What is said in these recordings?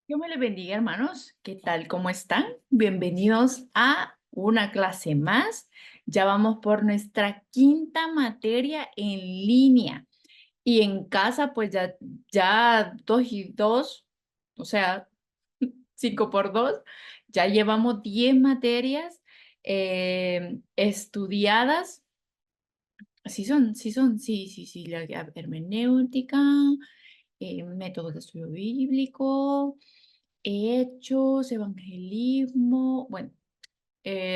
Dios me les bendiga, hermanos. ¿Qué tal? ¿Cómo están? Bienvenidos a una clase más. Ya vamos por nuestra quinta materia en línea. Y en casa, pues ya 2 y 2, o sea, 5 por 2, ya llevamos 10 materias estudiadas. Sí, la hermenéutica, métodos de estudio bíblico, hechos, evangelismo, bueno,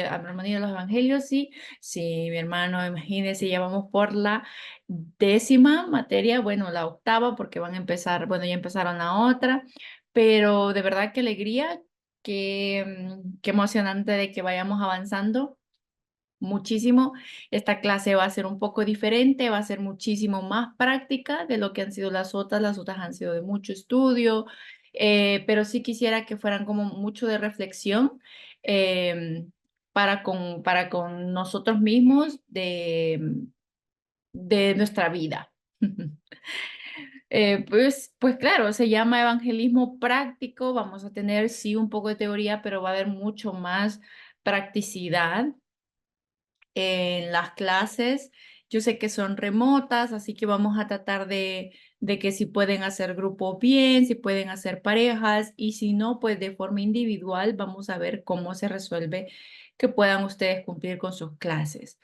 armonía de los evangelios, sí, sí, mi hermano, imagínense, ya vamos por la 10ª materia, bueno, la 8ª, porque van a empezar, bueno, ya empezaron la otra, pero de verdad qué alegría, qué emocionante de que vayamos avanzando muchísimo. Esta clase va a ser un poco diferente, va a ser muchísimo más práctica de lo que han sido las otras. Las otras han sido de mucho estudio, pero sí quisiera que fueran como mucho de reflexión para con nosotros mismos de nuestra vida. Pues claro, se llama evangelismo práctico. Vamos a tener sí un poco de teoría, pero va a haber mucho más practicidad en las clases. Yo sé que son remotas, así que vamos a tratar de que si pueden hacer grupos bien, si pueden hacer parejas y si no, pues de forma individual vamos a ver cómo se resuelve que puedan ustedes cumplir con sus clases.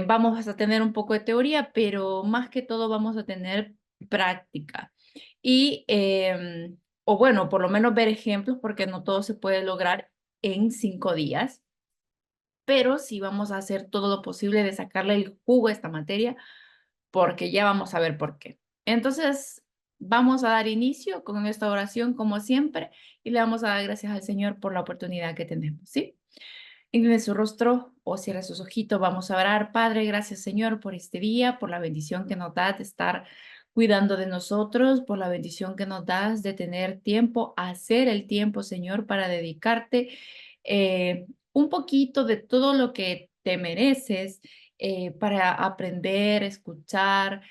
Vamos a tener un poco de teoría, pero más que todo vamos a tener práctica. Y, o bueno, por lo menos ver ejemplos, porque no todo se puede lograr en 5 días, pero sí vamos a hacer todo lo posible de sacarle el jugo a esta materia, porque ya vamos a ver por qué. Entonces, vamos a dar inicio con esta oración como siempre y le vamos a dar gracias al Señor por la oportunidad que tenemos, ¿sí? Incline su rostro o cierre sus ojitos, vamos a orar. Padre, gracias Señor por este día, por la bendición que nos das de estar cuidando de nosotros, por la bendición que nos das de tener tiempo, hacer el tiempo, Señor, para dedicarte un poquito de todo lo que te mereces, para aprender, escuchar.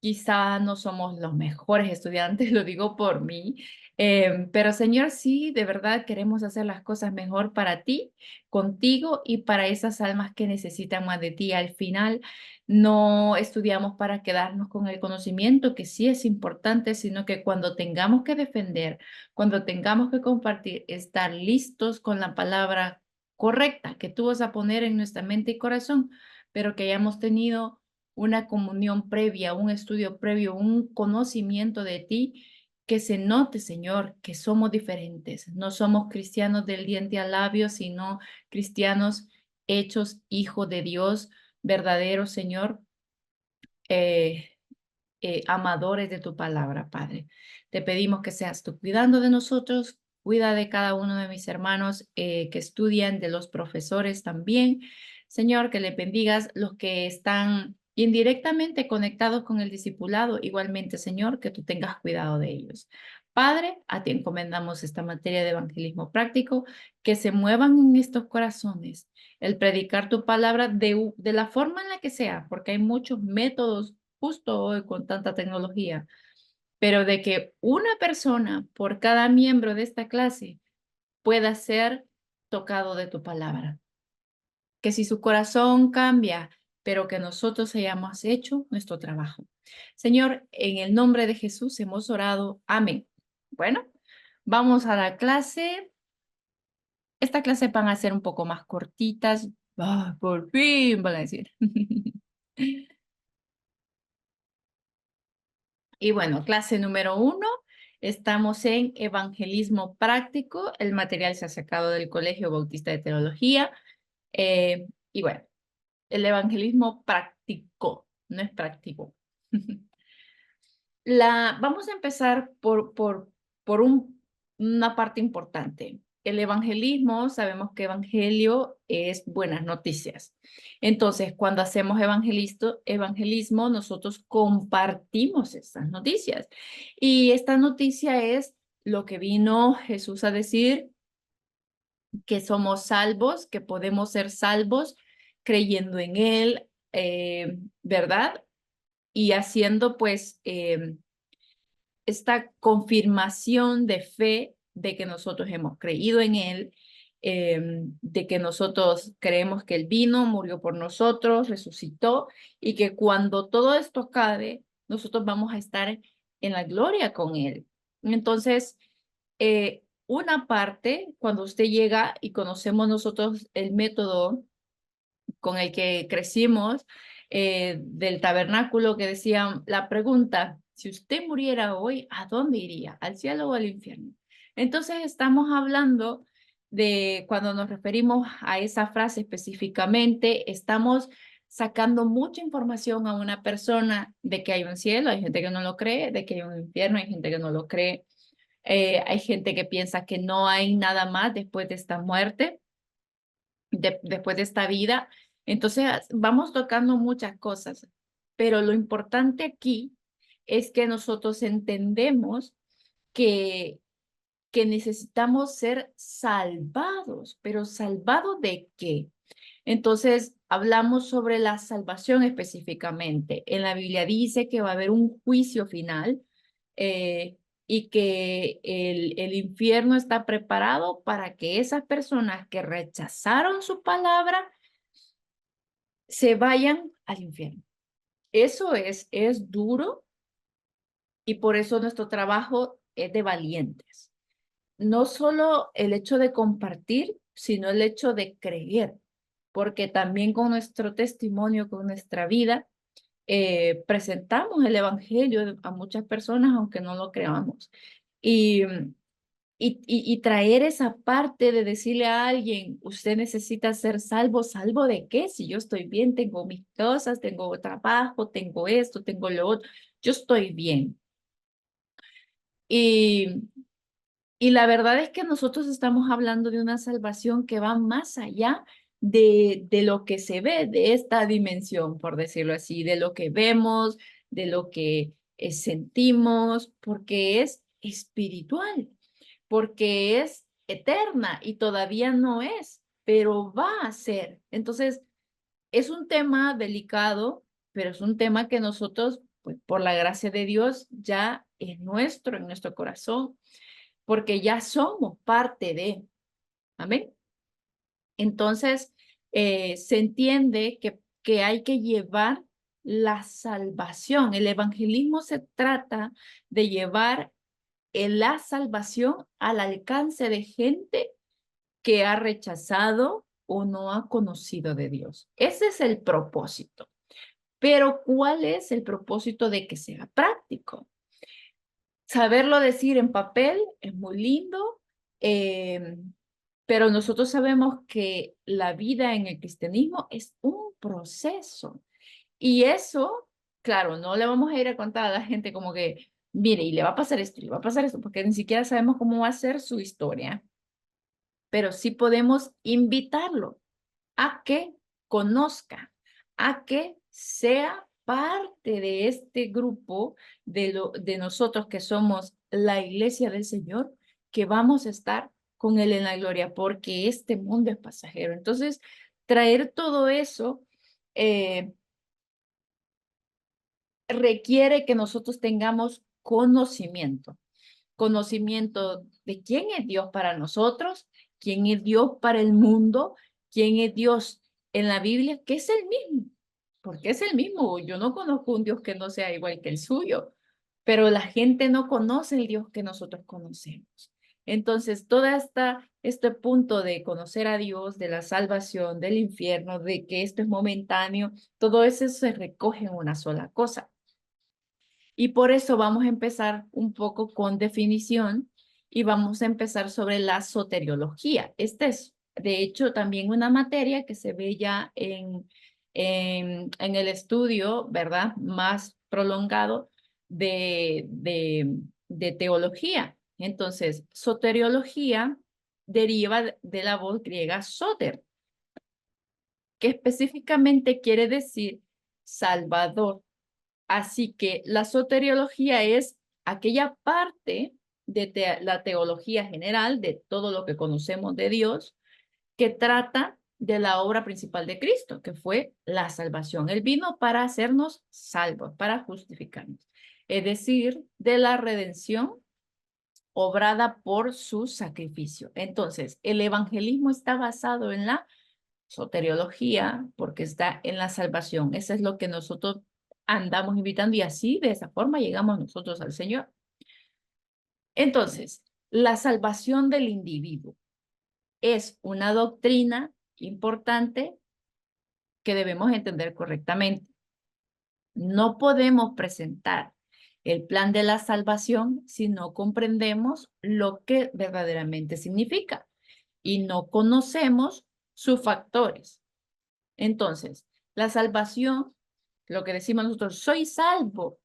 Quizá no somos los mejores estudiantes, lo digo por mí, pero Señor, sí, de verdad queremos hacer las cosas mejor para ti, contigo y para esas almas que necesitan más de ti. Al final, no estudiamos para quedarnos con el conocimiento, que sí es importante, sino que cuando tengamos que defender, cuando tengamos que compartir, estar listos con la palabra correcta que tú vas a poner en nuestra mente y corazón, pero que hayamos tenido una comunión previa, un estudio previo, un conocimiento de ti, que se note, Señor, que somos diferentes. No somos cristianos del diente al labio, sino cristianos hechos hijos de Dios, verdaderos, Señor, eh, amadores de tu palabra, Padre. Te pedimos que seas tú cuidando de nosotros, cuida de cada uno de mis hermanos que estudian, de los profesores también. Señor, que le bendigas los que están indirectamente conectados con el discipulado. Igualmente, Señor, que tú tengas cuidado de ellos. Padre, a ti encomendamos esta materia de evangelismo práctico, que se muevan en estos corazones el predicar tu palabra de la forma en la que sea, porque hay muchos métodos justo hoy con tanta tecnología, pero de que una persona por cada miembro de esta clase pueda ser tocado de tu palabra. Que si su corazón cambia, pero que nosotros hayamos hecho nuestro trabajo. Señor, en el nombre de Jesús hemos orado. Amén. Bueno, vamos a la clase. Esta clase van a ser un poco más cortitas. Ah, por fin, van a decir. Y bueno, clase número 1, estamos en evangelismo práctico. El material se ha sacado del Colegio Bautista de Teología. Y bueno, el evangelismo práctico, no es práctico. Vamos a empezar por una parte importante. El evangelismo, sabemos que evangelio es buenas noticias. Entonces, cuando hacemos evangelismo, nosotros compartimos estas noticias. Y esta noticia es lo que vino Jesús a decir, que somos salvos, que podemos ser salvos creyendo en Él, ¿verdad? Y haciendo pues esta confirmación de fe de que nosotros hemos creído en Él, de que nosotros creemos que Él vino, murió por nosotros, resucitó, y que cuando todo esto acabe, nosotros vamos a estar en la gloria con Él. Entonces, una parte, cuando usted llega y conocemos nosotros el método con el que crecimos, del tabernáculo, que decían la pregunta, si usted muriera hoy, ¿a dónde iría? ¿Al cielo o al infierno? Entonces estamos hablando de, cuando nos referimos a esa frase específicamente, estamos sacando mucha información a una persona de que hay un cielo, hay gente que no lo cree, de que hay un infierno, hay gente que no lo cree, hay gente que piensa que no hay nada más después de esta muerte, después de esta vida. Entonces, vamos tocando muchas cosas, pero lo importante aquí es que nosotros entendemos que, que necesitamos ser salvados, pero ¿salvados de qué? Entonces, hablamos sobre la salvación específicamente. En la Biblia dice que va a haber un juicio final, y que el infierno está preparado para que esas personas que rechazaron su palabra se vayan al infierno. Eso es duro, y por eso nuestro trabajo es de valientes. No solo el hecho de compartir, sino el hecho de creer, porque también con nuestro testimonio, con nuestra vida, presentamos el evangelio a muchas personas, aunque no lo creamos. Y, y traer esa parte de decirle a alguien, usted necesita ser salvo. ¿Salvo de qué? Si yo estoy bien, tengo mis cosas, tengo trabajo, tengo esto, tengo lo otro, yo estoy bien. Y, y la verdad es que nosotros estamos hablando de una salvación que va más allá de lo que se ve, de esta dimensión, por decirlo así, de lo que vemos, de lo que sentimos, porque es espiritual, porque es eterna y todavía no es, pero va a ser. Entonces, es un tema delicado, pero es un tema que nosotros, pues, por la gracia de Dios, ya es nuestro, en nuestro corazón, porque ya somos parte de, amén. Entonces, se entiende que hay que llevar la salvación. El evangelismo se trata de llevar la salvación al alcance de gente que ha rechazado o no ha conocido de Dios. Ese es el propósito. Pero ¿cuál es el propósito de que sea práctico? Saberlo decir en papel es muy lindo, eh, pero nosotros sabemos que la vida en el cristianismo es un proceso. Y eso, claro, no le vamos a ir a contar a la gente como que, mire, y le va a pasar esto, y le va a pasar esto, porque ni siquiera sabemos cómo va a ser su historia. Pero sí podemos invitarlo a que conozca, a que sea parte de este grupo de nosotros que somos la iglesia del Señor, que vamos a estar con Él en la gloria, porque este mundo es pasajero. Entonces, traer todo eso eh, requiere que nosotros tengamos conocimiento. Conocimiento de quién es Dios para nosotros, quién es Dios para el mundo, quién es Dios en la Biblia, que es el mismo, porque es el mismo. Yo no conozco un Dios que no sea igual que el suyo, pero la gente no conoce el Dios que nosotros conocemos. Entonces, este punto de conocer a Dios, de la salvación, del infierno, de que esto es momentáneo, todo eso se recoge en una sola cosa. Y por eso vamos a empezar un poco con definición y vamos a empezar sobre la soteriología. Esta es, de hecho, también una materia que se ve ya en el estudio, ¿verdad? Más prolongado de teología. Entonces, soteriología deriva de la voz griega soter, que específicamente quiere decir salvador. Así que la soteriología es aquella parte de la teología general, de todo lo que conocemos de Dios, que trata de la obra principal de Cristo, que fue la salvación. Él vino para hacernos salvos, para justificarnos. Es decir, de la redención obrada por su sacrificio. Entonces, el evangelismo está basado en la soteriología, porque está en la salvación. Eso es lo que nosotros andamos invitando y así, de esa forma, llegamos nosotros al Señor. Entonces, la salvación del individuo es una doctrina importante que debemos entender correctamente. No podemos presentar el plan de la salvación si no comprendemos lo que verdaderamente significa y no conocemos sus factores. Entonces, la salvación, lo que decimos nosotros, soy salvo,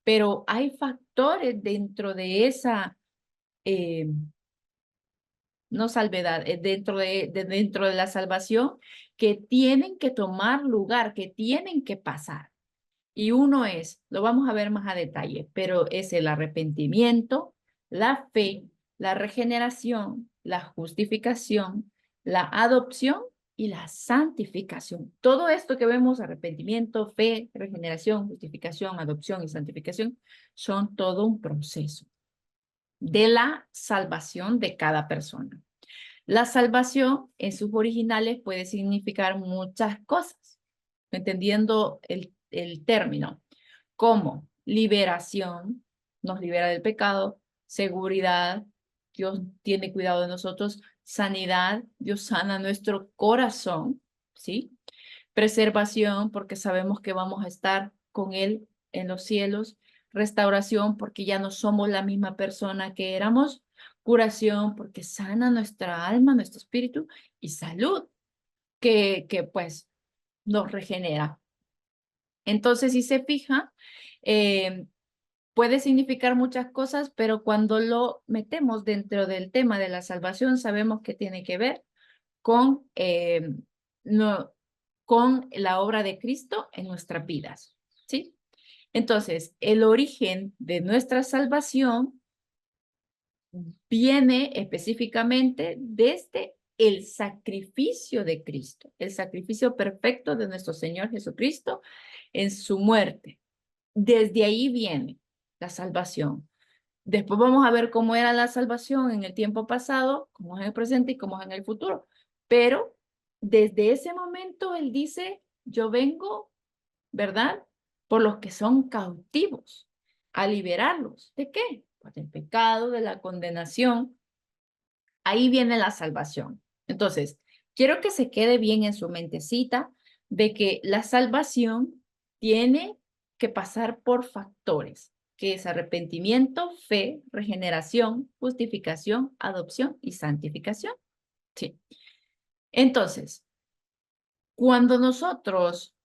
pero hay factores dentro de esa, no salvedad, dentro de la salvación que tienen que tomar lugar, que tienen que pasar. Y uno es, lo vamos a ver más a detalle, pero es el arrepentimiento, la fe, la regeneración, la justificación, la adopción y la santificación. Todo esto que vemos, arrepentimiento, fe, regeneración, justificación, adopción y santificación, son todo un proceso de la salvación de cada persona. La salvación en sus originales puede significar muchas cosas, entendiendo el término, como liberación, nos libera del pecado, seguridad, Dios tiene cuidado de nosotros, sanidad, Dios sana nuestro corazón, ¿sí? Preservación, porque sabemos que vamos a estar con Él en los cielos. Restauración, porque ya no somos la misma persona que éramos. Curación, porque sana nuestra alma, nuestro espíritu. Y salud, que pues nos regenera. Entonces, si se fija, puede significar muchas cosas, pero cuando lo metemos dentro del tema de la salvación, sabemos que tiene que ver con, con la obra de Cristo en nuestras vidas, ¿sí? Entonces, el origen de nuestra salvación viene específicamente desde el sacrificio de Cristo, el sacrificio perfecto de nuestro Señor Jesucristo en su muerte. Desde ahí viene la salvación. Después vamos a ver cómo era la salvación en el tiempo pasado, cómo es en el presente y cómo es en el futuro. Pero desde ese momento Él dice, yo vengo, ¿verdad? Por los que son cautivos, a liberarlos. ¿De qué? Pues del pecado, de la condenación. Ahí viene la salvación. Entonces, quiero que se quede bien en su mentecita de que la salvación tiene que pasar por factores, que es arrepentimiento, fe, regeneración, justificación, adopción y santificación. Sí. Entonces, cuando nosotros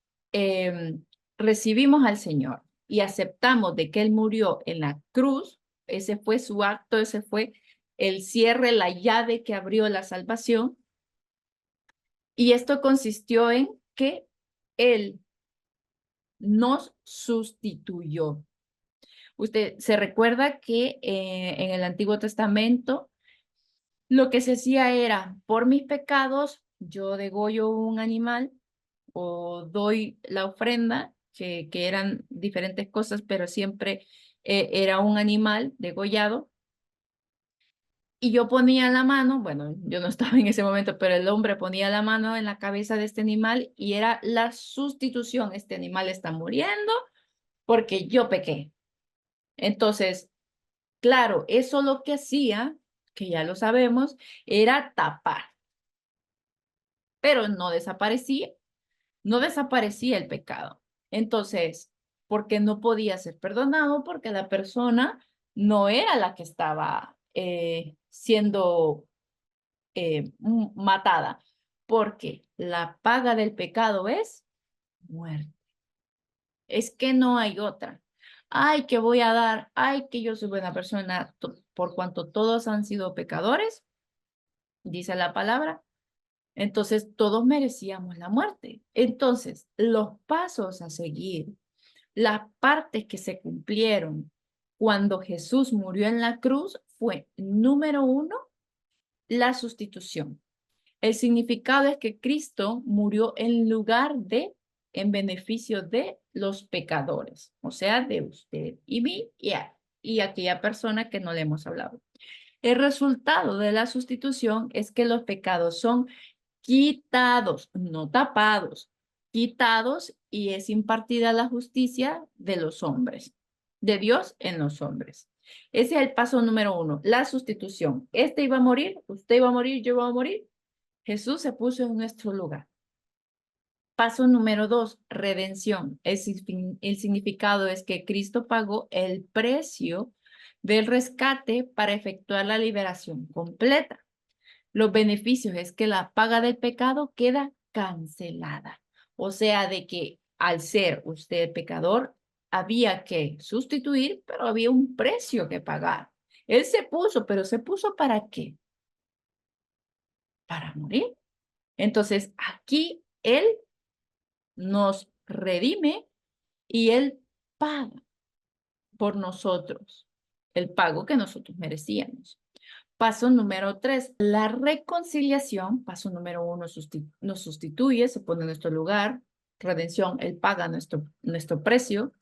recibimos al Señor y aceptamos de que Él murió en la cruz, ese fue su acto, ese fue el cierre, la llave que abrió la salvación. Y esto consistió en que Él nos sustituyó. Usted se recuerda que en el Antiguo Testamento lo que se hacía era, por mis pecados, yo degollo un animal o doy la ofrenda, que eran diferentes cosas, pero siempre era un animal degollado. Y yo ponía la mano, bueno, yo no estaba en ese momento, pero el hombre ponía la mano en la cabeza de este animal y era la sustitución. Este animal está muriendo porque yo pequé. Entonces, claro, eso lo que hacía, que ya lo sabemos, era tapar, pero no desaparecía el pecado. Entonces, porque no podía ser perdonado, porque la persona no era la que estaba siendo matada, porque la paga del pecado es muerte. Es que no hay otra. Ay, que voy a dar, ay, que yo soy buena persona, por cuanto todos han sido pecadores, dice la palabra, entonces todos merecíamos la muerte. Entonces, los pasos a seguir, las partes que se cumplieron cuando Jesús murió en la cruz fue, número uno, la sustitución. El significado es que Cristo murió en lugar de, en beneficio de los pecadores, o sea, de usted y mí y a. y aquella persona que no le hemos hablado. El resultado de la sustitución es que los pecados son quitados, no tapados, quitados y es impartida la justicia de los hombres, de Dios en los hombres. Ese es el paso número 1, la sustitución. Este iba a morir, usted iba a morir, yo iba a morir. Jesús se puso en nuestro lugar. Paso número 2, redención. El significado es que Cristo pagó el precio del rescate para efectuar la liberación completa. Los beneficios es que la paga del pecado queda cancelada. O sea, de que al ser usted pecador, había que sustituir, pero había un precio que pagar. Él se puso, pero ¿se puso para qué? Para morir. Entonces, aquí Él nos redime y Él paga por nosotros el pago que nosotros merecíamos. Paso número 3, la reconciliación. Paso número 1, nos sustituye, se pone en nuestro lugar. Redención, Él paga nuestro precio.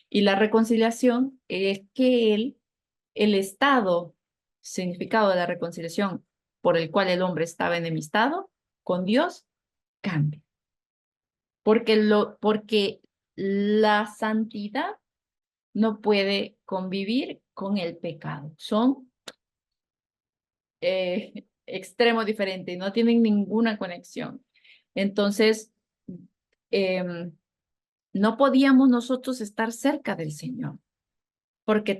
Y la reconciliación es que el estado, significado de la reconciliación por el cual el hombre estaba enemistado con Dios, cambia. Porque la santidad no puede convivir con el pecado. Son extremos diferentes, no tienen ninguna conexión. Entonces, no podíamos nosotros estar cerca del Señor, porque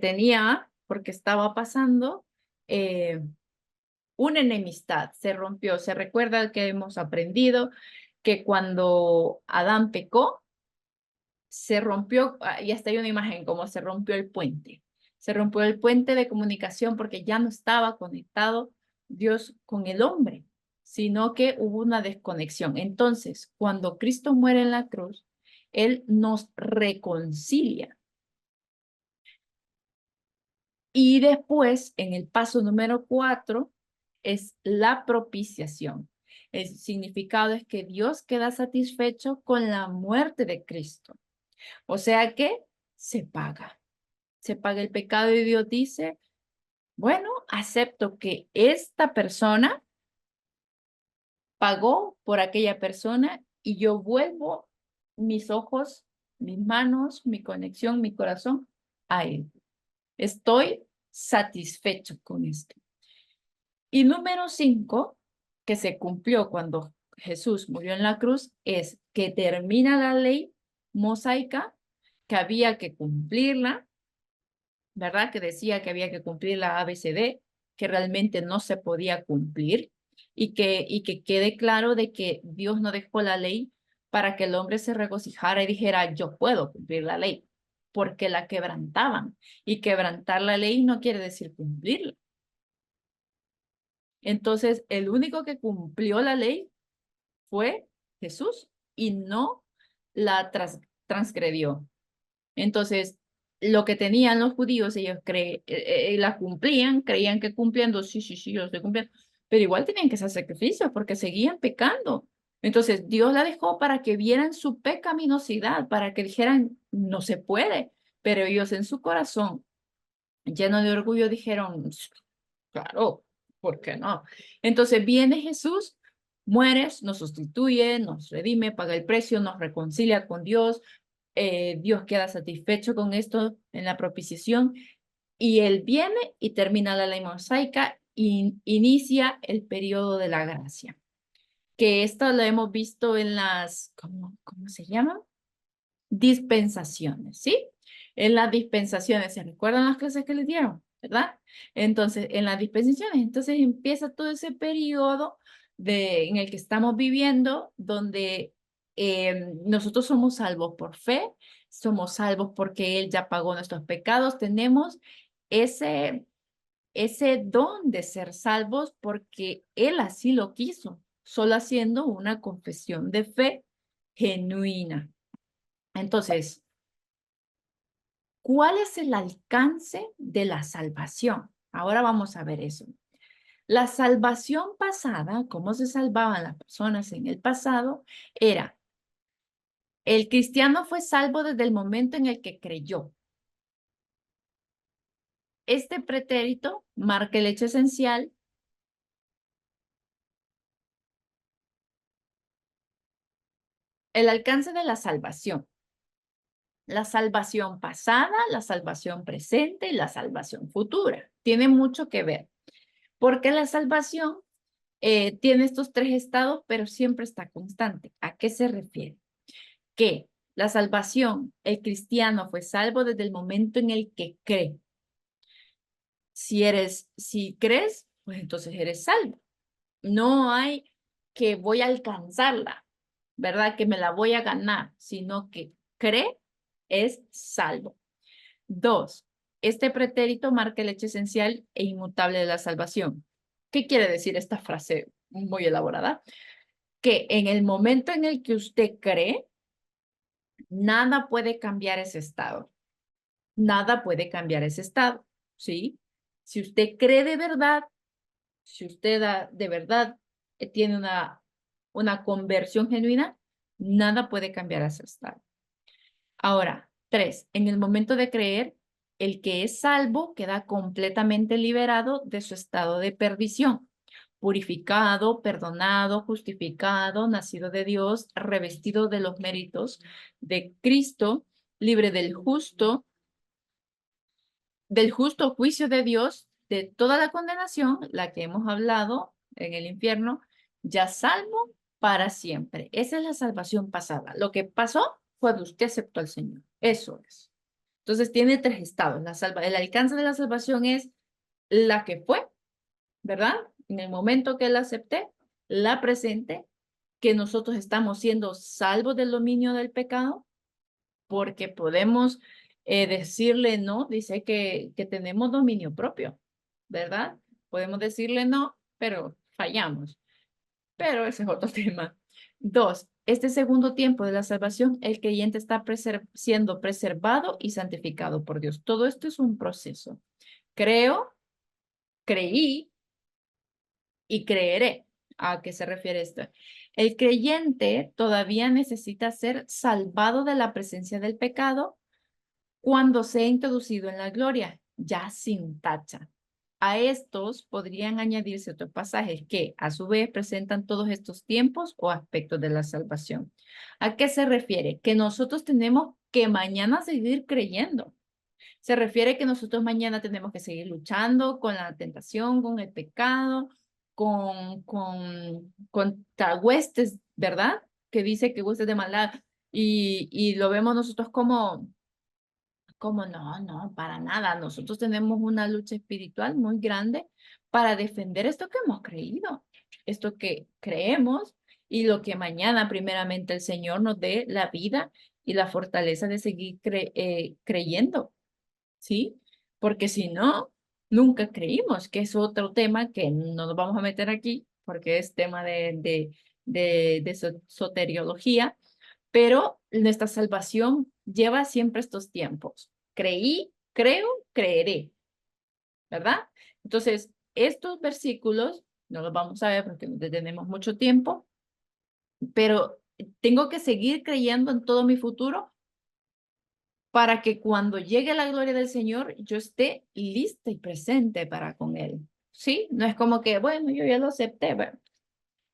estaba pasando una enemistad, se rompió. Se recuerda que hemos aprendido que cuando Adán pecó, se rompió, y hasta hay una imagen como se rompió el puente. Se rompió el puente de comunicación porque ya no estaba conectado Dios con el hombre, sino que hubo una desconexión. Entonces, cuando Cristo muere en la cruz, Él nos reconcilia. Y después, en el paso número 4, es la propiciación. El significado es que Dios queda satisfecho con la muerte de Cristo. O sea que se paga el pecado y Dios dice, bueno, acepto que esta persona pagó por aquella persona y yo vuelvo mis ojos, mis manos, mi conexión, mi corazón a Él. Estoy satisfecho con esto. Y número 5, que se cumplió cuando Jesús murió en la cruz, es que termina la ley mosaica, que había que cumplirla, ¿verdad? Que decía que había que cumplir la ABCD, que realmente no se podía cumplir y que quede claro de que Dios no dejó la ley para que el hombre se regocijara y dijera, yo puedo cumplir la ley, porque la quebrantaban. Y quebrantar la ley no quiere decir cumplirla. Entonces, el único que cumplió la ley fue Jesús y no la transgredió. Entonces, lo que tenían los judíos, ellos la cumplían, creían que cumpliendo, sí, sí, sí, yo lo estoy cumpliendo, pero igual tenían que hacer sacrificios porque seguían pecando. Entonces, Dios la dejó para que vieran su pecaminosidad, para que dijeran, no se puede, pero ellos en su corazón, llenos de orgullo, dijeron, claro, ¿por qué no? Entonces viene Jesús, mueres, nos sustituye, nos redime, paga el precio, nos reconcilia con Dios. Dios queda satisfecho con esto en la propiciación y Él viene y termina la ley mosaica y inicia el periodo de la gracia. Que esto lo hemos visto en las, ¿cómo se llama? Dispensaciones, ¿sí? En las dispensaciones, ¿se recuerdan las clases que les dieron? ¿Verdad? Entonces, en las dispensaciones, entonces empieza todo ese periodo en el que estamos viviendo, donde nosotros somos salvos por fe, somos salvos porque Él ya pagó nuestros pecados, tenemos ese, ese don de ser salvos porque Él así lo quiso, solo haciendo una confesión de fe genuina. Entonces, ¿cuál es el alcance de la salvación? Ahora vamos a ver eso. La salvación pasada, cómo se salvaban las personas en el pasado, era, el cristiano fue salvo desde el momento en el que creyó. Este pretérito marca el hecho esencial. El alcance de la salvación. La salvación pasada, la salvación presente y la salvación futura. Tiene mucho que ver. Porque la salvación tiene estos tres estados, pero siempre está constante. ¿A qué se refiere? Que la salvación, el cristiano fue salvo desde el momento en el que cree. Si crees, pues entonces eres salvo. No hay que voy a alcanzarla, ¿verdad? Que me la voy a ganar, sino que cree es salvo. 2. Este pretérito marca el hecho esencial e inmutable de la salvación. ¿Qué quiere decir esta frase muy elaborada? Que en el momento en el que usted cree, nada puede cambiar ese estado. Nada puede cambiar ese estado, ¿sí? Si usted cree de verdad, si usted de verdad tiene una conversión genuina, nada puede cambiar ese estado. Ahora, 3, en el momento de creer, el que es salvo queda completamente liberado de su estado de perdición, purificado, perdonado, justificado, nacido de Dios, revestido de los méritos de Cristo, libre del justo juicio de Dios, de toda la condenación, la que hemos hablado en el infierno, ya salvo para siempre. Esa es la salvación pasada. Lo que pasó fue que usted aceptó al Señor. Eso es. Entonces tiene tres estados. El alcance de la salvación es la que fue, ¿verdad? En el momento que la acepté, la presente, que nosotros estamos siendo salvos del dominio del pecado, porque podemos decirle no, dice que tenemos dominio propio, ¿verdad? Podemos decirle no, pero fallamos. Pero ese es otro tema. 2, este segundo tiempo de la salvación, el creyente está siendo preservado y santificado por Dios. Todo esto es un proceso. Creo, creí y creeré. ¿A qué se refiere esto? El creyente todavía necesita ser salvado de la presencia del pecado cuando sea introducido en la gloria, ya sin tacha. A estos podrían añadirse otros pasajes que, a su vez, presentan todos estos tiempos o aspectos de la salvación. ¿A qué se refiere? Que nosotros tenemos que mañana seguir creyendo. Se refiere que nosotros mañana tenemos que seguir luchando con la tentación, con el pecado, contra huestes, ¿verdad? Que dice que huestes de maldad. Y lo vemos nosotros como no, no, para nada. Nosotros tenemos una lucha espiritual muy grande para defender esto que hemos creído, esto que creemos y lo que mañana primeramente el Señor nos dé la vida y la fortaleza de seguir creyendo, ¿sí? Porque si no, nunca creímos, que es otro tema que no nos vamos a meter aquí porque es tema de soteriología, pero nuestra salvación lleva siempre estos tiempos. Creí, creo, creeré, ¿verdad? Entonces, estos versículos no los vamos a ver porque no tenemos mucho tiempo, pero tengo que seguir creyendo en todo mi futuro para que cuando llegue la gloria del Señor, yo esté lista y presente para con Él. ¿Sí? No es como que, bueno, yo ya lo acepté, bueno,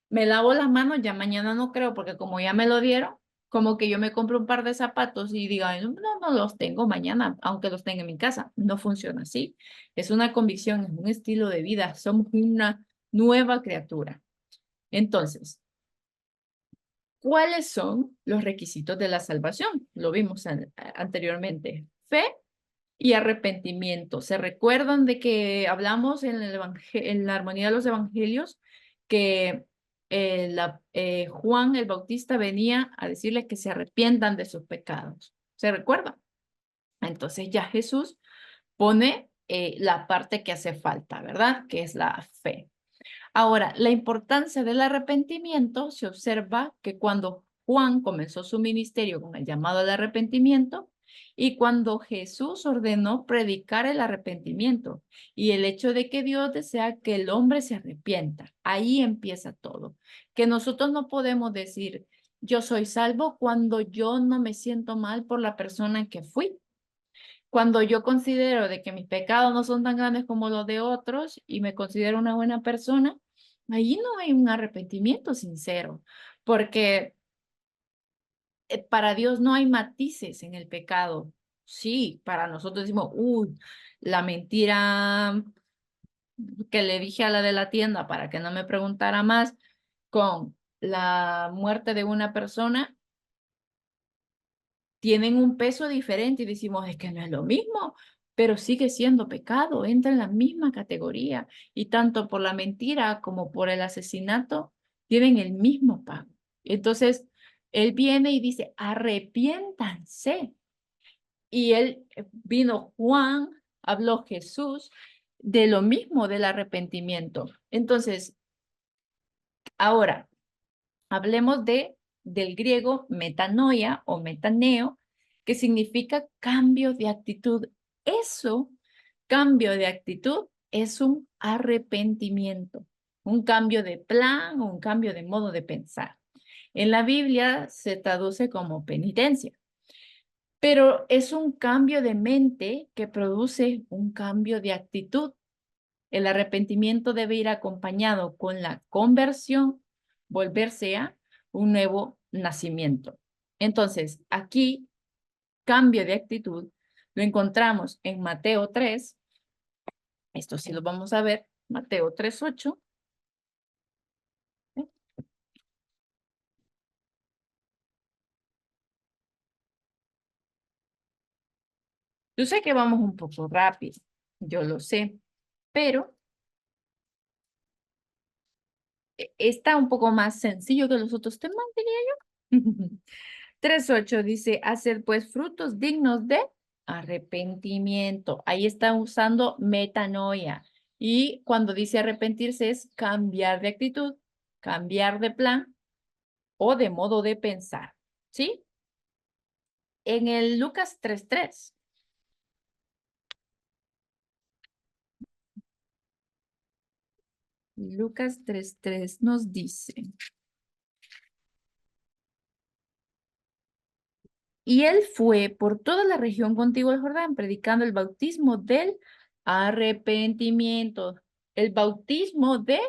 me lavo las manos, ya mañana no creo, porque como ya me lo dieron, como que yo me compro un par de zapatos y diga, "Ay, no, no los tengo mañana, aunque los tenga en mi casa". No funciona así. Es una convicción, es un estilo de vida, somos una nueva criatura. Entonces, ¿cuáles son los requisitos de la salvación? Lo vimos anteriormente. Fe y arrepentimiento. ¿Se recuerdan de que hablamos en la armonía de los evangelios que Juan el Bautista venía a decirles que se arrepientan de sus pecados? ¿Se recuerdan? Entonces ya Jesús pone la parte que hace falta, ¿verdad? Que es la fe. Ahora, la importancia del arrepentimiento se observa que cuando Juan comenzó su ministerio con el llamado al arrepentimiento y cuando Jesús ordenó predicar el arrepentimiento y el hecho de que Dios desea que el hombre se arrepienta. Ahí empieza todo. Que nosotros no podemos decir, yo soy salvo cuando yo no me siento mal por la persona que fui. Cuando yo considero de que mis pecados no son tan grandes como los de otros y me considero una buena persona, ahí no hay un arrepentimiento sincero, porque para Dios no hay matices en el pecado. Sí, para nosotros decimos, uy, la mentira que le dije a la de la tienda para que no me preguntara más, con la muerte de una persona, tienen un peso diferente y decimos, es que no es lo mismo, pero sigue siendo pecado, entra en la misma categoría y tanto por la mentira como por el asesinato tienen el mismo pago. Entonces, él viene y dice, arrepiéntanse. Y él vino Juan, habló Jesús de lo mismo del arrepentimiento. Entonces, ahora, hablemos del griego metanoia o metaneo, que significa cambio de actitud. Eso, cambio de actitud, es un arrepentimiento, un cambio de plan o un cambio de modo de pensar. En la Biblia se traduce como penitencia, pero es un cambio de mente que produce un cambio de actitud. El arrepentimiento debe ir acompañado con la conversión, volverse a un nuevo nacimiento. Entonces, aquí, cambio de actitud, lo encontramos en Mateo 3, esto sí lo vamos a ver, Mateo 3:8. Yo sé que vamos un poco rápido, yo lo sé, pero está un poco más sencillo que los otros temas, diría yo. 3:8 dice, hacer pues frutos dignos de arrepentimiento. Ahí está usando metanoia. Y cuando dice arrepentirse es cambiar de actitud, cambiar de plan o de modo de pensar. ¿Sí? En el Lucas 3:3. Lucas 3:3 nos dice, y él fue por toda la región contigua del Jordán, predicando el bautismo del arrepentimiento. El bautismo de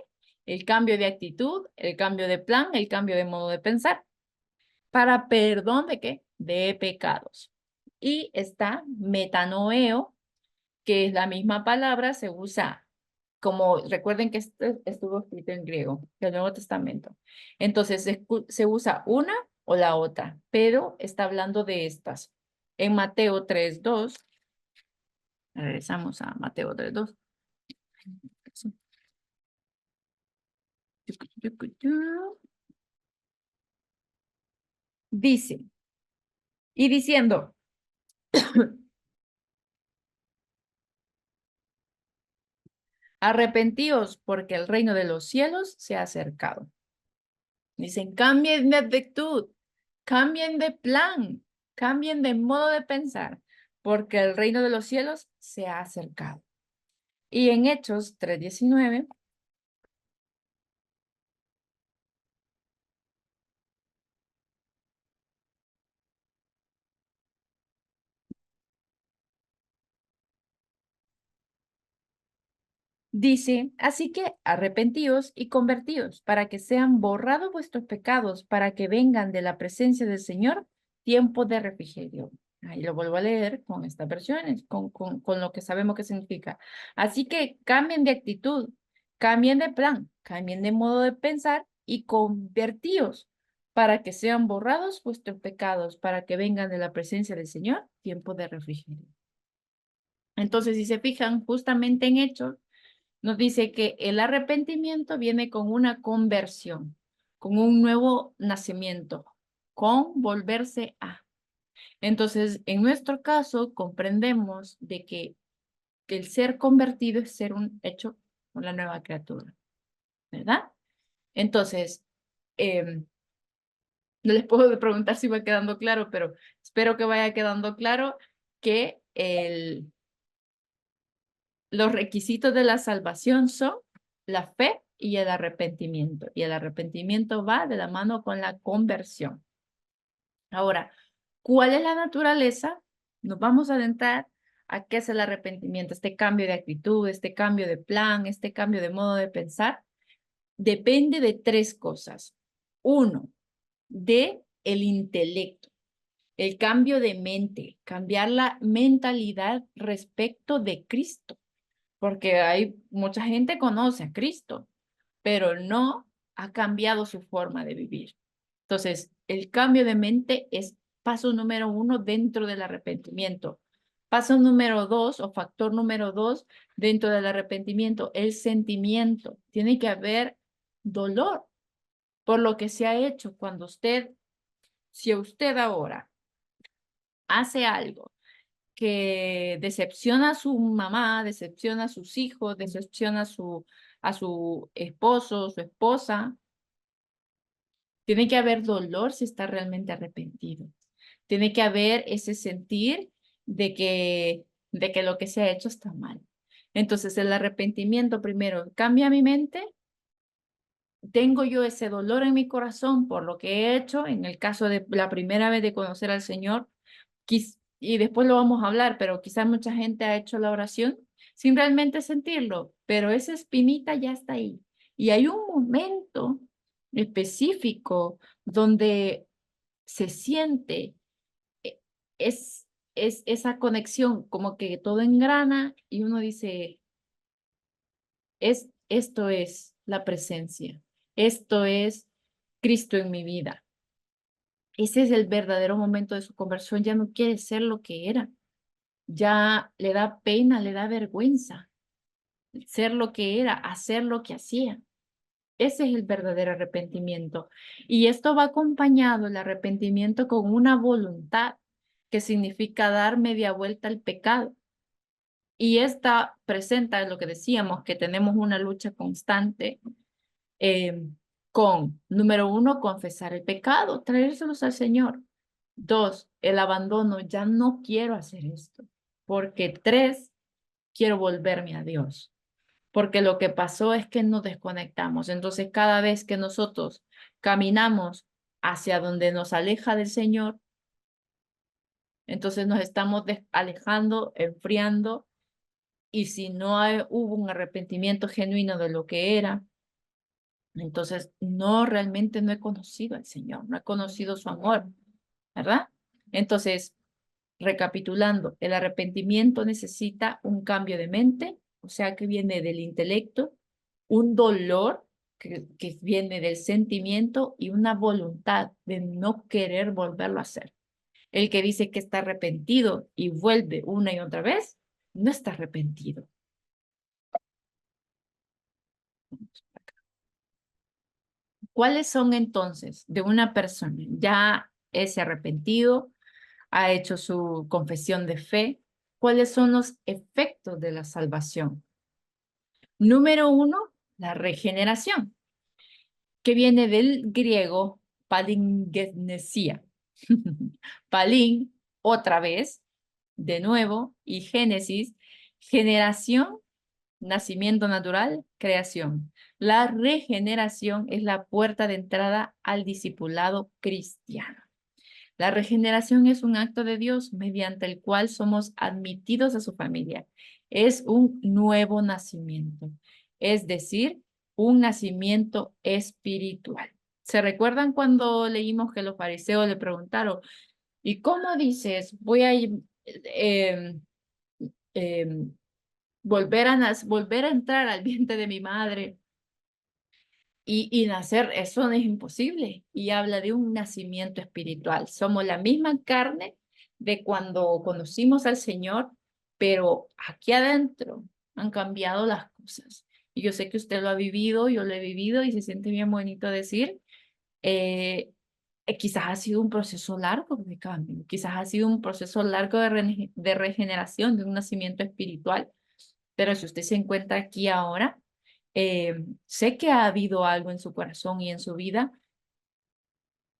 el cambio de actitud, el cambio de plan, el cambio de modo de pensar. ¿Para perdón de qué? De pecados. Y está metanoeo, que es la misma palabra, se usa como, recuerden que estuvo escrito en griego, del Nuevo Testamento. Entonces, se usa una o la otra, pero está hablando de estas. En Mateo 3:2, regresamos a Mateo 3:2. Dice, y diciendo, arrepentíos porque el reino de los cielos se ha acercado. Dicen, cambien de actitud, cambien de plan, cambien de modo de pensar, porque el reino de los cielos se ha acercado. Y en Hechos 3:19, dice, así que arrepentíos y convertíos para que sean borrados vuestros pecados, para que vengan de la presencia del Señor tiempo de refrigerio. Ahí lo vuelvo a leer con estas versiones, con lo que sabemos que significa. Así que cambien de actitud, cambien de plan, cambien de modo de pensar y convertíos para que sean borrados vuestros pecados, para que vengan de la presencia del Señor tiempo de refrigerio. Entonces, si se fijan, justamente en Hechos, nos dice que el arrepentimiento viene con una conversión, con un nuevo nacimiento, con volverse a. Entonces, en nuestro caso, comprendemos de que el ser convertido es ser un hecho con la nueva criatura, ¿verdad? Entonces, no les puedo preguntar si va quedando claro, pero espero que vaya quedando claro que los requisitos de la salvación son la fe y el arrepentimiento. Y el arrepentimiento va de la mano con la conversión. Ahora, ¿cuál es la naturaleza? Nos vamos a adentrar ¿A qué es el arrepentimiento? Este cambio de actitud, este cambio de plan, este cambio de modo de pensar, depende de tres cosas. Uno, de el intelecto, el cambio de mente, cambiar la mentalidad respecto de Cristo, porque hay mucha gente que conoce a Cristo, pero no ha cambiado su forma de vivir. Entonces, el cambio de mente es paso número uno dentro del arrepentimiento. Paso número dos o factor número dos dentro del arrepentimiento, el sentimiento. Tiene que haber dolor por lo que se ha hecho. Cuando usted, si usted ahora hace algo que decepciona a su mamá, decepciona a sus hijos, decepciona a su esposo, su esposa, tiene que haber dolor si está realmente arrepentido. Tiene que haber ese sentir de que lo que se ha hecho está mal. Entonces, el arrepentimiento primero cambia mi mente. Tengo yo ese dolor en mi corazón por lo que he hecho, en el caso de la primera vez de conocer al Señor, y después lo vamos a hablar, pero quizás mucha gente ha hecho la oración sin realmente sentirlo, pero esa espinita ya está ahí. Y hay un momento específico donde se siente, eh, es, es esa conexión, como que todo engrana y uno dice, esto es la presencia, esto es Cristo en mi vida. Ese es el verdadero momento de su conversión, ya no quiere ser lo que era, ya le da pena, le da vergüenza ser lo que era, hacer lo que hacía. Ese es el verdadero arrepentimiento. Y esto va acompañado, el arrepentimiento, con una voluntad, que significa dar media vuelta al pecado. Y esta presenta lo que decíamos, que tenemos una lucha constante eh, con, número uno, confesar el pecado, traérselos al Señor. Dos, el abandono, ya no quiero hacer esto. Porque tres, quiero volverme a Dios. Porque lo que pasó es que nos desconectamos. Entonces, cada vez que nosotros caminamos hacia donde nos aleja del Señor, entonces nos estamos alejando, enfriando, y si no hubo un arrepentimiento genuino de lo que era, entonces no, realmente no he conocido al Señor, no he conocido su amor, ¿verdad? Entonces, recapitulando, el arrepentimiento necesita un cambio de mente, o sea, que viene del intelecto, un dolor que viene del sentimiento y una voluntad de no querer volverlo a hacer. El que dice que está arrepentido y vuelve una y otra vez, no está arrepentido. ¿Cuáles son entonces de una persona ya ese arrepentido, ha hecho su confesión de fe? ¿Cuáles son los efectos de la salvación? Número uno, la regeneración, que viene del griego palingenesia. Palín, otra vez, de nuevo, y génesis, generación, nacimiento natural, creación. La regeneración es la puerta de entrada al discipulado cristiano. La regeneración es un acto de Dios mediante el cual somos admitidos a su familia. Es un nuevo nacimiento, es decir, un nacimiento espiritual. ¿Se recuerdan cuando leímos que los fariseos le preguntaron, ¿y cómo dices, voy a volver a entrar al vientre de mi madre y nacer? Eso no es imposible. Y habla de un nacimiento espiritual. Somos la misma carne de cuando conocimos al Señor, pero aquí adentro han cambiado las cosas. Y yo sé que usted lo ha vivido, yo lo he vivido y se siente bien bonito decir, eh, quizás ha sido un proceso largo de cambio, quizás ha sido un proceso largo de regeneración, de un nacimiento espiritual, pero si usted se encuentra aquí ahora, sé que ha habido algo en su corazón y en su vida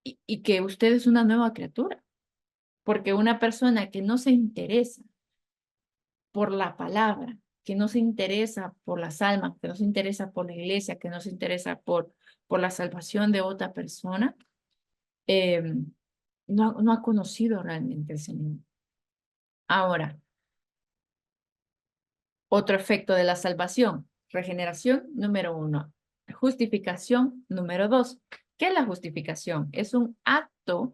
y que usted es una nueva criatura, porque una persona que no se interesa por la palabra, que no se interesa por las almas, que no se interesa por la iglesia, que no se interesa por la salvación de otra persona, eh, no ha conocido realmente al Señor. Ahora, Otro efecto de la salvación, regeneración número 1, justificación número 2. ¿Qué es la justificación? Es un acto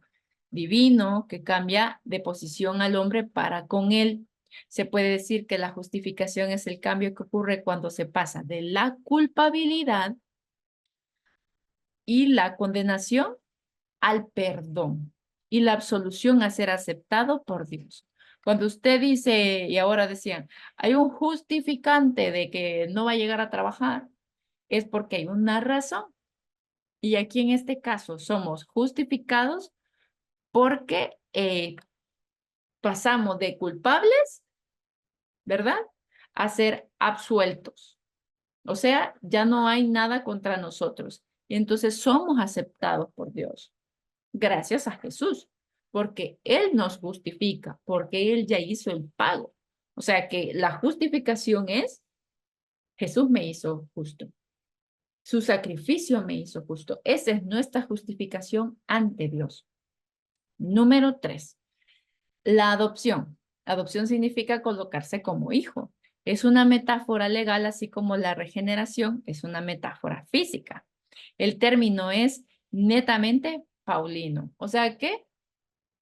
divino que cambia de posición al hombre para con él. Se puede decir que la justificación es el cambio que ocurre cuando se pasa de la culpabilidad y la condenación al perdón y la absolución a ser aceptado por Dios. Cuando usted dice, y ahora decían, hay un justificante de que no va a llegar a trabajar, es porque hay una razón. Y aquí en este caso somos justificados porque pasamos de culpables, ¿verdad? A ser absueltos. O sea, ya no hay nada contra nosotros. Y entonces somos aceptados por Dios. Gracias a Jesús, porque Él nos justifica, porque Él ya hizo el pago. O sea que la justificación es, Jesús me hizo justo, su sacrificio me hizo justo. Esa es nuestra justificación ante Dios. Número 3, la adopción. Adopción significa colocarse como hijo. Es una metáfora legal, así como la regeneración es una metáfora física. El término es netamente paulino. O sea que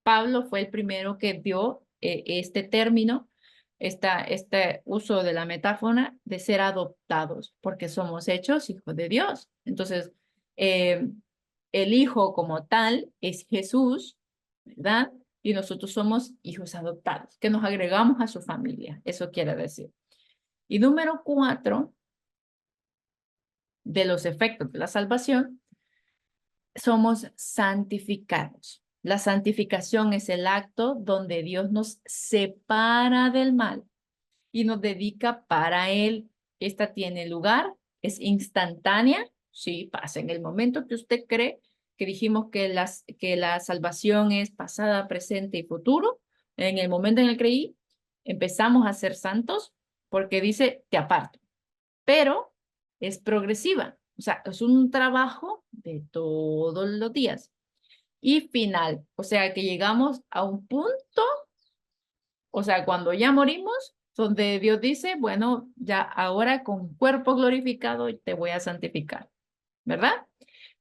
Pablo fue el primero que dio este término, este uso de la metáfora de ser adoptados, porque somos hechos hijos de Dios. Entonces, eh, el hijo como tal es Jesús, ¿verdad? Y nosotros somos hijos adoptados, que nos agregamos a su familia, eso quiere decir. Y número 4, de los efectos de la salvación, somos santificados. La santificación es el acto donde Dios nos separa del mal y nos dedica para Él. Esta tiene lugar, es instantánea, sí, pasa en el momento que usted cree, que dijimos que la salvación es pasada, presente y futuro. En el momento en el que creí, empezamos a ser santos porque dice, te aparto. Pero es progresiva, o sea, es un trabajo de todos los días. Y final, o sea, que llegamos a un punto, o sea, cuando ya morimos, donde Dios dice, bueno, ya ahora con cuerpo glorificado te voy a santificar, ¿verdad?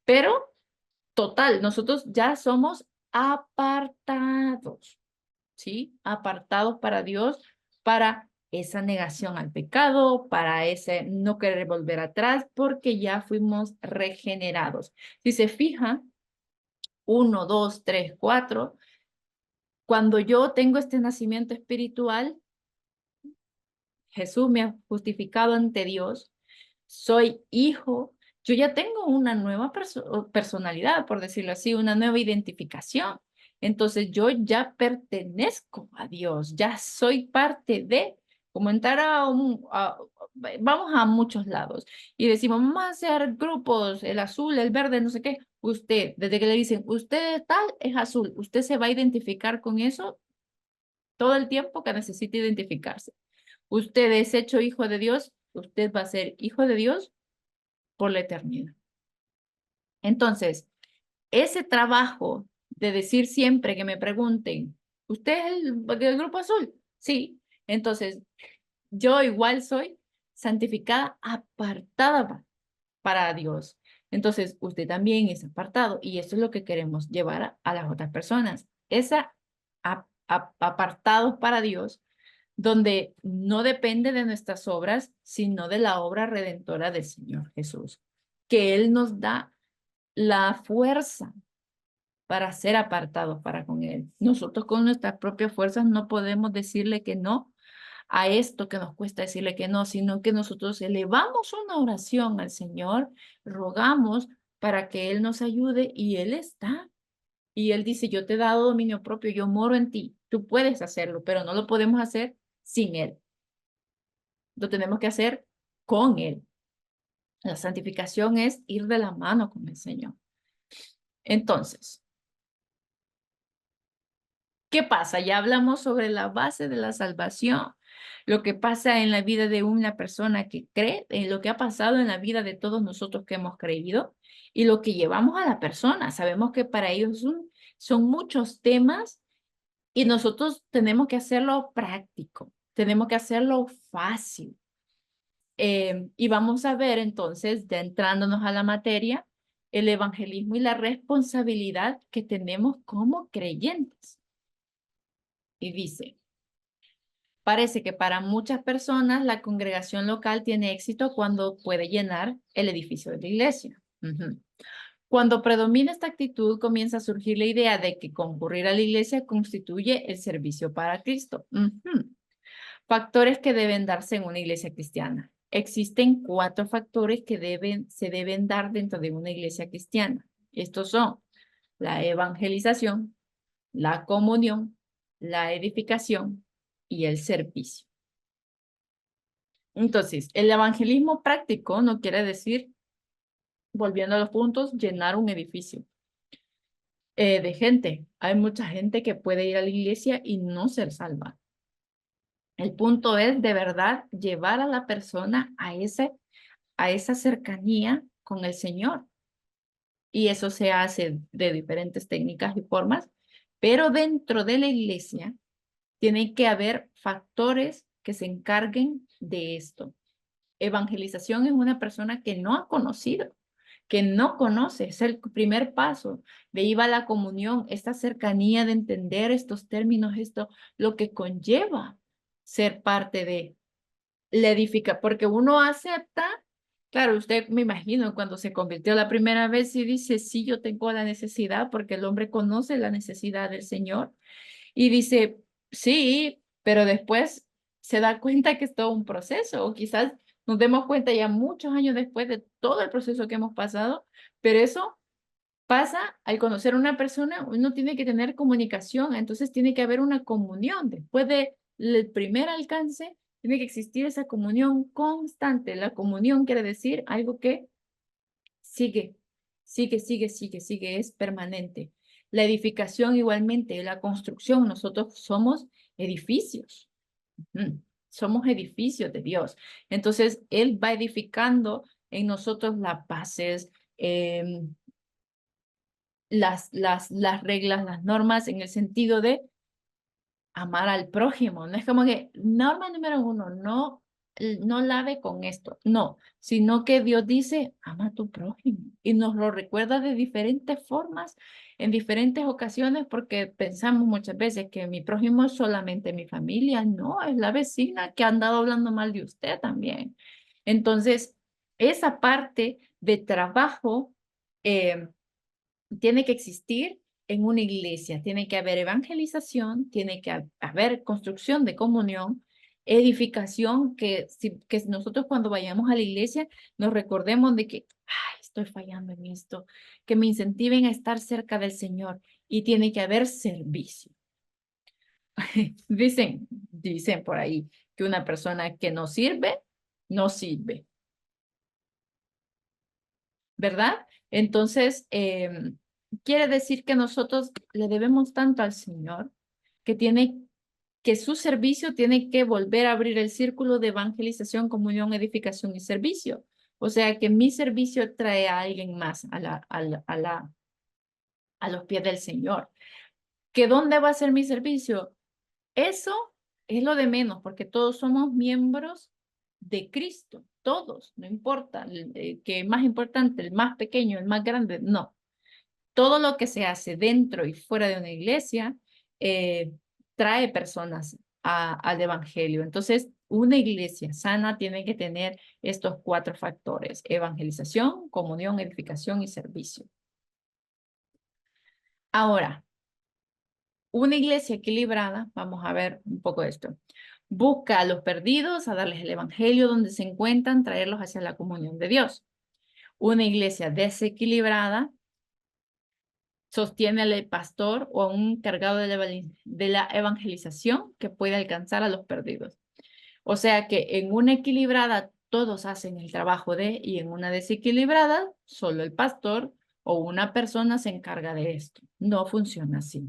Pero total, nosotros ya somos apartados, ¿sí? Apartados para Dios, para esa negación al pecado, para ese no querer volver atrás, porque ya fuimos regenerados. Si se fija, 1, 2, 3, 4, cuando yo tengo este nacimiento espiritual, Jesús me ha justificado ante Dios, soy hijo, yo ya tengo una nueva personalidad, por decirlo así, una nueva identificación. Entonces yo ya pertenezco a Dios, ya soy parte de, como entrar vamos a muchos lados y decimos, vamos a hacer grupos, el azul, el verde, no sé qué. Usted, desde que le dicen, usted tal, es azul, usted se va a identificar con eso todo el tiempo que necesite identificarse. Usted es hecho hijo de Dios, usted va a ser hijo de Dios por la eternidad. Entonces, ese trabajo de decir siempre que me pregunten, ¿usted es el grupo azul? Sí. Entonces, yo igual soy santificada, apartada para Dios. Entonces, usted también es apartado y eso es lo que queremos llevar a las otras personas. Esa apartados para Dios, donde no depende de nuestras obras, sino de la obra redentora del Señor Jesús, que Él nos da la fuerza para ser apartados para con Él. Nosotros con nuestras propias fuerzas no podemos decirle que no a esto que nos cuesta decirle que no, sino que nosotros elevamos una oración al Señor, rogamos para que Él nos ayude y Él está. Y Él dice, yo te he dado dominio propio, yo moro en ti, tú puedes hacerlo, pero no lo podemos hacer sin Él. Lo tenemos que hacer con Él. La santificación es ir de la mano con el Señor. Entonces, ¿qué pasa? Ya hablamos sobre la base de la salvación, lo que pasa en la vida de una persona que cree, en lo que ha pasado en la vida de todos nosotros que hemos creído y lo que llevamos a la persona. Sabemos que para ellos son muchos temas y nosotros tenemos que hacerlo práctico, tenemos que hacerlo fácil. Y vamos a ver entonces, ya entrándonos a la materia, el evangelismo y la responsabilidad que tenemos como creyentes. Y dice, parece que para muchas personas la congregación local tiene éxito cuando puede llenar el edificio de la iglesia. Cuando predomina esta actitud, comienza a surgir la idea de que concurrir a la iglesia constituye el servicio para Cristo. Factores que deben darse en una iglesia cristiana. Existen 4 factores que se deben dar dentro de una iglesia cristiana. Estos son la evangelización, la comunión, la edificación y el servicio. Entonces, el evangelismo práctico no quiere decir, volviendo a los puntos, llenar un edificio de gente. Hay mucha gente que puede ir a la iglesia y no ser salva. El punto es de verdad llevar a la persona a esa cercanía con el Señor. Y eso se hace de diferentes técnicas y formas, pero dentro de la iglesia tiene que haber factores que se encarguen de esto. Evangelización es una persona que no ha conocido, que no conoce, es el primer paso. De ahí va la comunión, esta cercanía de entender estos términos, esto, lo que conlleva ser parte de la edifica, porque uno acepta, claro, usted me imagino cuando se convirtió la primera vez y dice, sí, yo tengo la necesidad, porque el hombre conoce la necesidad del Señor y dice, sí, pero después se da cuenta que es todo un proceso, o quizás nos demos cuenta ya muchos años después de todo el proceso que hemos pasado, pero eso pasa al conocer a una persona, uno tiene que tener comunicación, entonces tiene que haber una comunión. Después del primer alcance, tiene que existir esa comunión constante. La comunión quiere decir algo que sigue, sigue, es permanente. La edificación igualmente, la construcción, nosotros somos edificios. Somos edificios de Dios. Entonces, Él va edificando en nosotros las bases, las reglas, las normas, en el sentido de amar al prójimo. No es como que, norma número 1, no lave con esto. No, sino que Dios dice, ama a tu prójimo. Y nos lo recuerda de diferentes formas, en diferentes ocasiones, porque pensamos muchas veces que mi prójimo es solamente mi familia. No, es la vecina que ha andado hablando mal de usted también. Entonces, esa parte de trabajo tiene que existir en una iglesia, tiene que haber evangelización, tiene que haber construcción de comunión, edificación, que nosotros cuando vayamos a la iglesia nos recordemos de que, ay, estoy fallando en esto, que me incentiven a estar cerca del Señor, y tiene que haber servicio. Dicen por ahí que una persona que no sirve, no sirve, ¿verdad? Entonces, quiere decir que nosotros le debemos tanto al Señor que su servicio tiene que volver a abrir el círculo de evangelización, comunión, edificación y servicio. O sea, que mi servicio trae a alguien más a los pies del Señor. ¿Que dónde va a ser mi servicio? Eso es lo de menos, porque todos somos miembros de Cristo, todos, no importa, que más importante, el más pequeño, el más grande, no. Todo lo que se hace dentro y fuera de una iglesia trae personas al evangelio. Entonces, una iglesia sana tiene que tener estos 4 factores: evangelización, comunión, edificación y servicio. Ahora, una iglesia equilibrada, vamos a ver un poco de esto, busca a los perdidos, a darles el evangelio donde se encuentran, traerlos hacia la comunión de Dios. Una iglesia desequilibrada sostiene al pastor o a un encargado de la evangelización que puede alcanzar a los perdidos. O sea que en una equilibrada todos hacen el trabajo y en una desequilibrada solo el pastor o una persona se encarga de esto. No funciona así.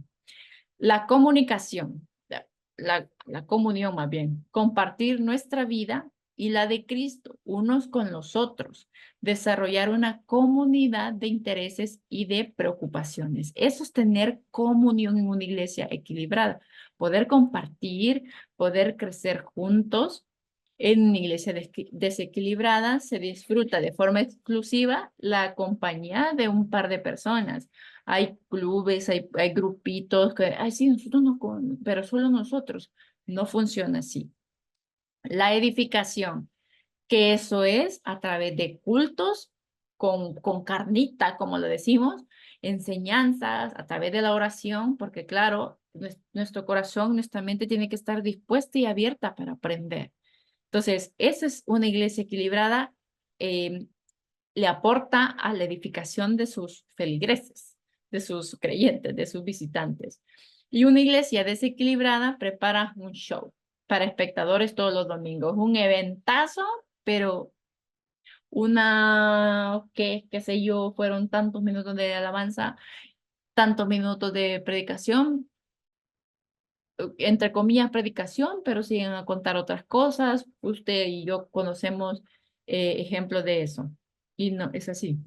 La comunicación, la comunión más bien, compartir nuestra vida y la de Cristo unos con los otros, desarrollar una comunidad de intereses y de preocupaciones. Eso es tener comunión en una iglesia equilibrada, poder compartir, poder crecer juntos En una iglesia desequilibrada se disfruta de forma exclusiva la compañía de un par de personas. Hay clubes, hay grupitos que, ay, sí, nosotros no, pero solo nosotros. No funciona así. La edificación, que eso es a través de cultos con carnita, como lo decimos, enseñanzas, a través de la oración, porque claro, nuestro corazón, nuestra mente tiene que estar dispuesta y abierta para aprender. Entonces, esa es una iglesia equilibrada, eh, le aporta a la edificación de sus feligreses, de sus creyentes, de sus visitantes. Y una iglesia desequilibrada prepara un show para espectadores todos los domingos, un eventazo, pero qué sé yo, fueron tantos minutos de alabanza, tantos minutos de predicación, entre comillas, predicación, pero siguen a contar otras cosas. Usted y yo conocemos ejemplos de eso. Y no, es así.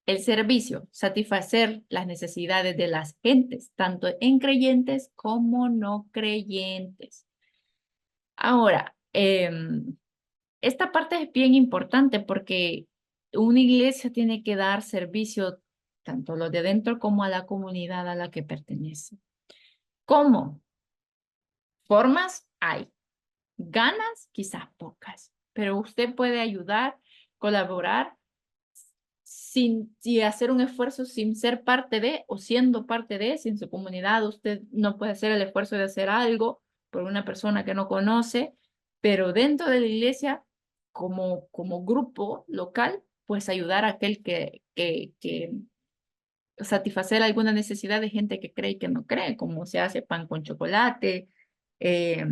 El servicio, satisfacer las necesidades de las gentes, tanto en creyentes como no creyentes. Ahora, esta parte es bien importante porque una iglesia tiene que dar servicio tanto a los de dentro como a la comunidad a la que pertenece. ¿Cómo? Formas hay. Ganas, quizás pocas, pero usted puede ayudar, colaborar sin hacer un esfuerzo, sin ser parte de o siendo parte de, sin su comunidad. Usted no puede hacer el esfuerzo de hacer algo por una persona que no conoce, pero dentro de la iglesia, como grupo local, pues ayudar a aquel que satisfacer alguna necesidad de gente que cree y que no cree, como se hace pan con chocolate, eh,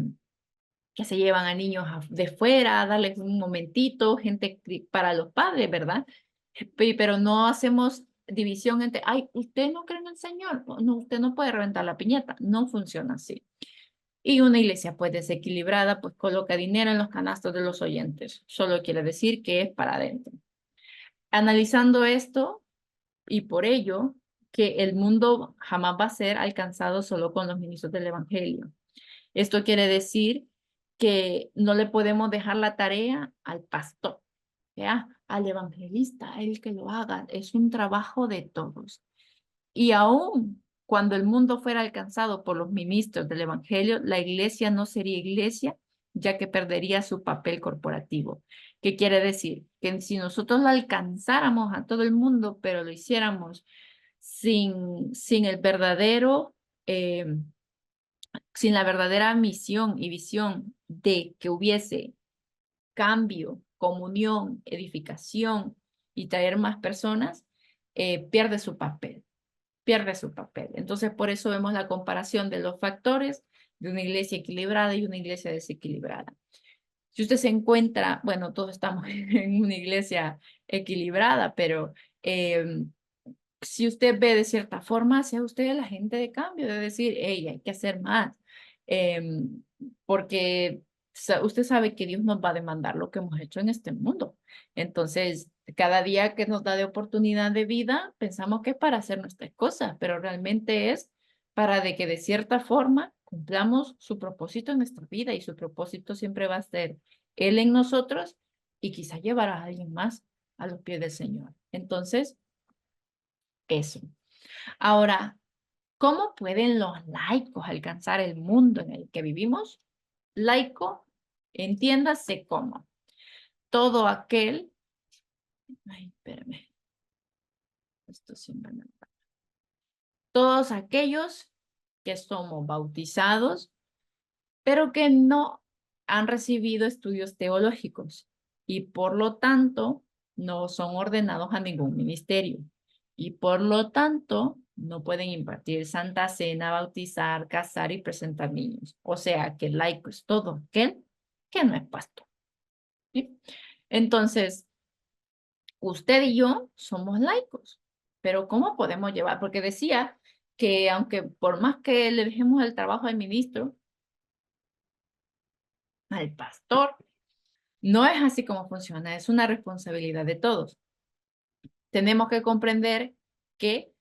que se llevan a niños de fuera, darles un momentito, gente para los padres, ¿verdad? Pero no hacemos división entre, ay, usted no cree en el Señor, no, usted no puede reventar la piñata, no funciona así. Y una iglesia pues desequilibrada pues coloca dinero en los canastos de los oyentes, solo quiere decir que es para adentro. Analizando esto y por ello que el mundo jamás va a ser alcanzado solo con los ministros del Evangelio. Esto quiere decir que no le podemos dejar la tarea al pastor, ¿ya? Al evangelista, a él que lo haga. Es un trabajo de todos. Y aún cuando el mundo fuera alcanzado por los ministros del evangelio, la iglesia no sería iglesia, ya que perdería su papel corporativo. ¿Qué quiere decir? Que si nosotros lo alcanzáramos a todo el mundo, pero lo hiciéramos sin el verdadero... sin la verdadera misión y visión de que hubiese cambio, comunión, edificación y traer más personas, pierde su papel, pierde su papel. Entonces, por eso vemos la comparación de los factores de una iglesia equilibrada y una iglesia desequilibrada. Si usted se encuentra, bueno, todos estamos en una iglesia equilibrada, pero si usted ve de cierta forma, sea usted el agente de cambio, de decir, hey, hay que hacer más, porque usted sabe que Dios nos va a demandar lo que hemos hecho en este mundo. Entonces, cada día que nos da de oportunidad de vida, pensamos que es para hacer nuestras cosas, pero realmente es para de que de cierta forma cumplamos su propósito en nuestra vida y su propósito siempre va a ser Él en nosotros y quizá llevar a alguien más a los pies del Señor. Entonces, eso. Ahora, ¿cómo pueden los laicos alcanzar el mundo en el que vivimos? Laico, entiéndase como todo aquel, ay, espérame, esto siempre me... Todos aquellos que somos bautizados, pero que no han recibido estudios teológicos y por lo tanto no son ordenados a ningún ministerio y por lo tanto no pueden impartir santa cena, bautizar, casar y presentar niños. O sea que el laico es todo aquel que no es pastor. ¿Sí? Entonces, usted y yo somos laicos, pero ¿cómo podemos llevar? Porque decía que aunque por más que le dejemos el trabajo al ministro, al pastor, no es así como funciona, es una responsabilidad de todos. Tenemos que comprender que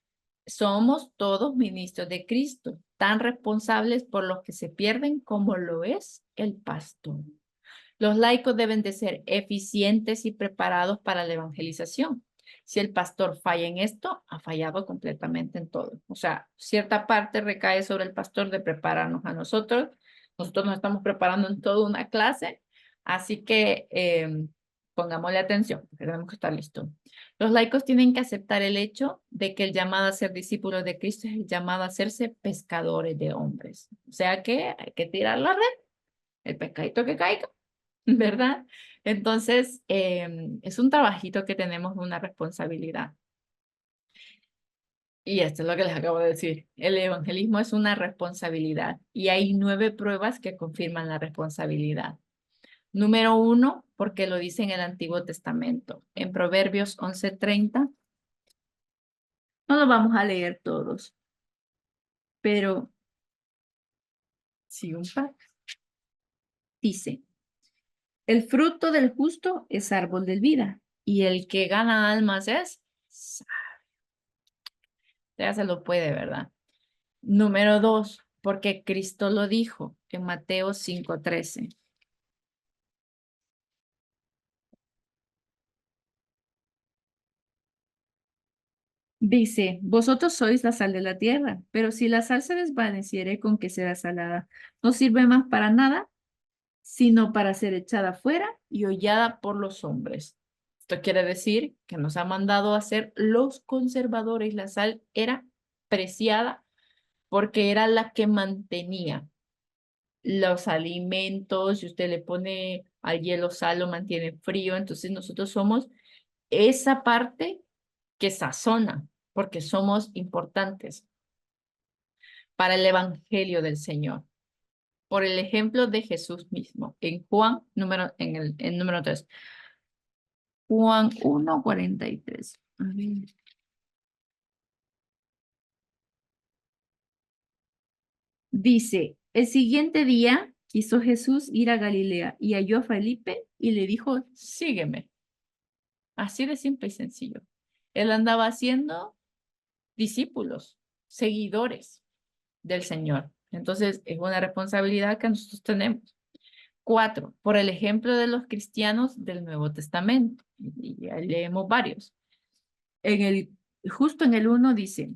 somos todos ministros de Cristo, tan responsables por los que se pierden como lo es el pastor. Los laicos deben de ser eficientes y preparados para la evangelización. Si el pastor falla en esto, ha fallado completamente en todo. O sea, cierta parte recae sobre el pastor de prepararnos a nosotros. Nosotros nos estamos preparando en toda una clase, así que pongámosle atención, porque tenemos que estar listos. Los laicos tienen que aceptar el hecho de que el llamado a ser discípulos de Cristo es el llamado a hacerse pescadores de hombres. O sea que hay que tirar la red, el pescadito que caiga, ¿verdad? Entonces, es un trabajito que tenemos, una responsabilidad. Y esto es lo que les acabo de decir. El evangelismo es una responsabilidad y hay 9 pruebas que confirman la responsabilidad. Número 1, porque lo dice en el Antiguo Testamento. En Proverbios 11:30, no lo vamos a leer todos, pero sí un par. Dice, el fruto del justo es árbol de vida y el que gana almas es sabio. Ya se lo puede, ¿verdad? Número 2, porque Cristo lo dijo en Mateo 5:13. Dice, vosotros sois la sal de la tierra, pero si la sal se desvaneciere, ¿con qué será salada? No sirve más para nada, sino para ser echada fuera y hollada por los hombres. Esto quiere decir que nos ha mandado a ser los conservadores. La sal era preciada porque era la que mantenía los alimentos. Si usted le pone al hielo sal, lo mantiene frío. Entonces nosotros somos esa parte que sazona, porque somos importantes para el evangelio del Señor. Por el ejemplo de Jesús mismo, en Juan, en número 3. Juan 1:43. A ver. Dice, el siguiente día quiso Jesús ir a Galilea y halló a Felipe y le dijo, sígueme. Así de simple y sencillo. Él andaba haciendo discípulos, seguidores del Señor. Entonces, es una responsabilidad que nosotros tenemos. 4, por el ejemplo de los cristianos del Nuevo Testamento. Y ya leemos varios. Justo en el 1 dice,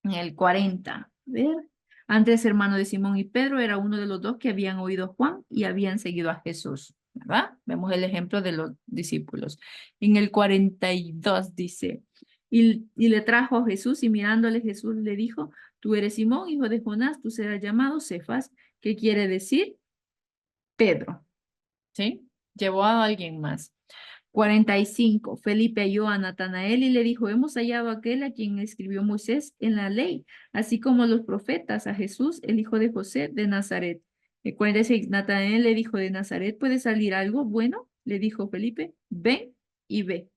en el 40, a ver, Andrés, hermano de Simón y Pedro, era uno de los dos que habían oído a Juan y habían seguido a Jesús, ¿verdad? Vemos el ejemplo de los discípulos. En el 42 dice, y le trajo a Jesús y mirándole Jesús le dijo, tú eres Simón, hijo de Jonás, tú serás llamado Cefas, que quiere decir Pedro, ¿sí? Llevó a alguien más. 45. Felipe halló a Natanael y le dijo, hemos hallado a aquel a quien escribió Moisés en la ley, así como los profetas, a Jesús, el hijo de José de Nazaret. 46. Natanael le dijo, ¿de Nazaret puede salir algo bueno? Le dijo Felipe, ven y ve.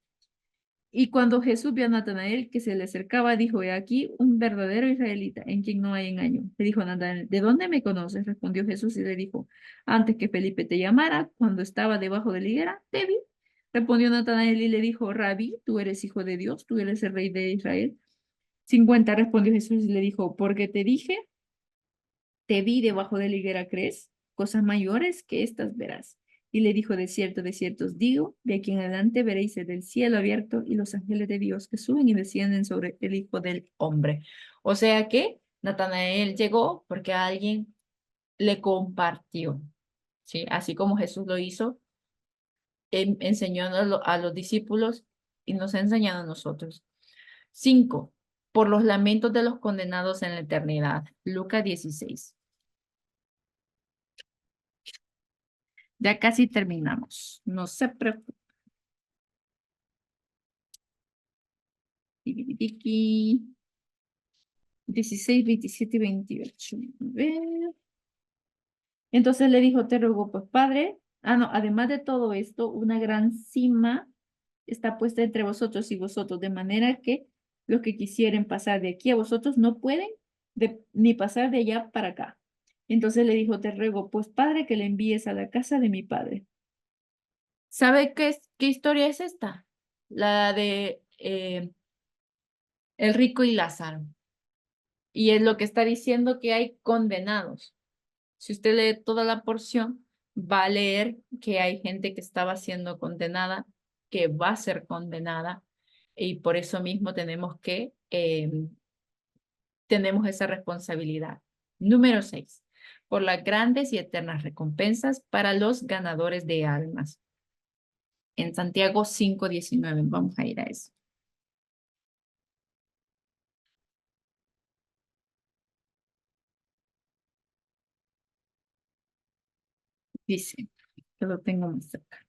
Y cuando Jesús vio a Natanael que se le acercaba, dijo, he aquí un verdadero israelita en quien no hay engaño. Le dijo Natanael, ¿de dónde me conoces? Respondió Jesús y le dijo, antes que Felipe te llamara, cuando estaba debajo de la higuera, te vi. Respondió Natanael y le dijo, Rabí, tú eres hijo de Dios, tú eres el rey de Israel. 50. Respondió Jesús y le dijo, porque te dije, te vi debajo de la higuera, ¿crees? Cosas mayores que estas verás. Y le dijo, de cierto os digo, de aquí en adelante veréis el cielo abierto y los ángeles de Dios que suben y descienden sobre el Hijo del Hombre. O sea que Natanael llegó porque alguien le compartió, ¿sí? Así como Jesús lo hizo, enseñó a los discípulos y nos ha enseñado a nosotros. 5. Por los lamentos de los condenados en la eternidad. Lucas 16. Ya casi terminamos. No se preocupen. 16, 27 y 28. A ver. Entonces le dijo, te ruego, pues padre, no, además de todo esto, una gran cima está puesta entre vosotros y vosotros, de manera que los que quisieren pasar de aquí a vosotros no pueden ni pasar de allá para acá. Entonces le dijo, te ruego, pues padre, que le envíes a la casa de mi padre. ¿Sabe qué historia es esta? La de el rico y Lázaro. Y es lo que está diciendo que hay condenados. Si usted lee toda la porción, va a leer que hay gente que estaba siendo condenada, que va a ser condenada, y por eso mismo tenemos esa responsabilidad. Número 6, por las grandes y eternas recompensas para los ganadores de almas. En Santiago 5:19, vamos a ir a eso. Dice, que lo tengo más cerca.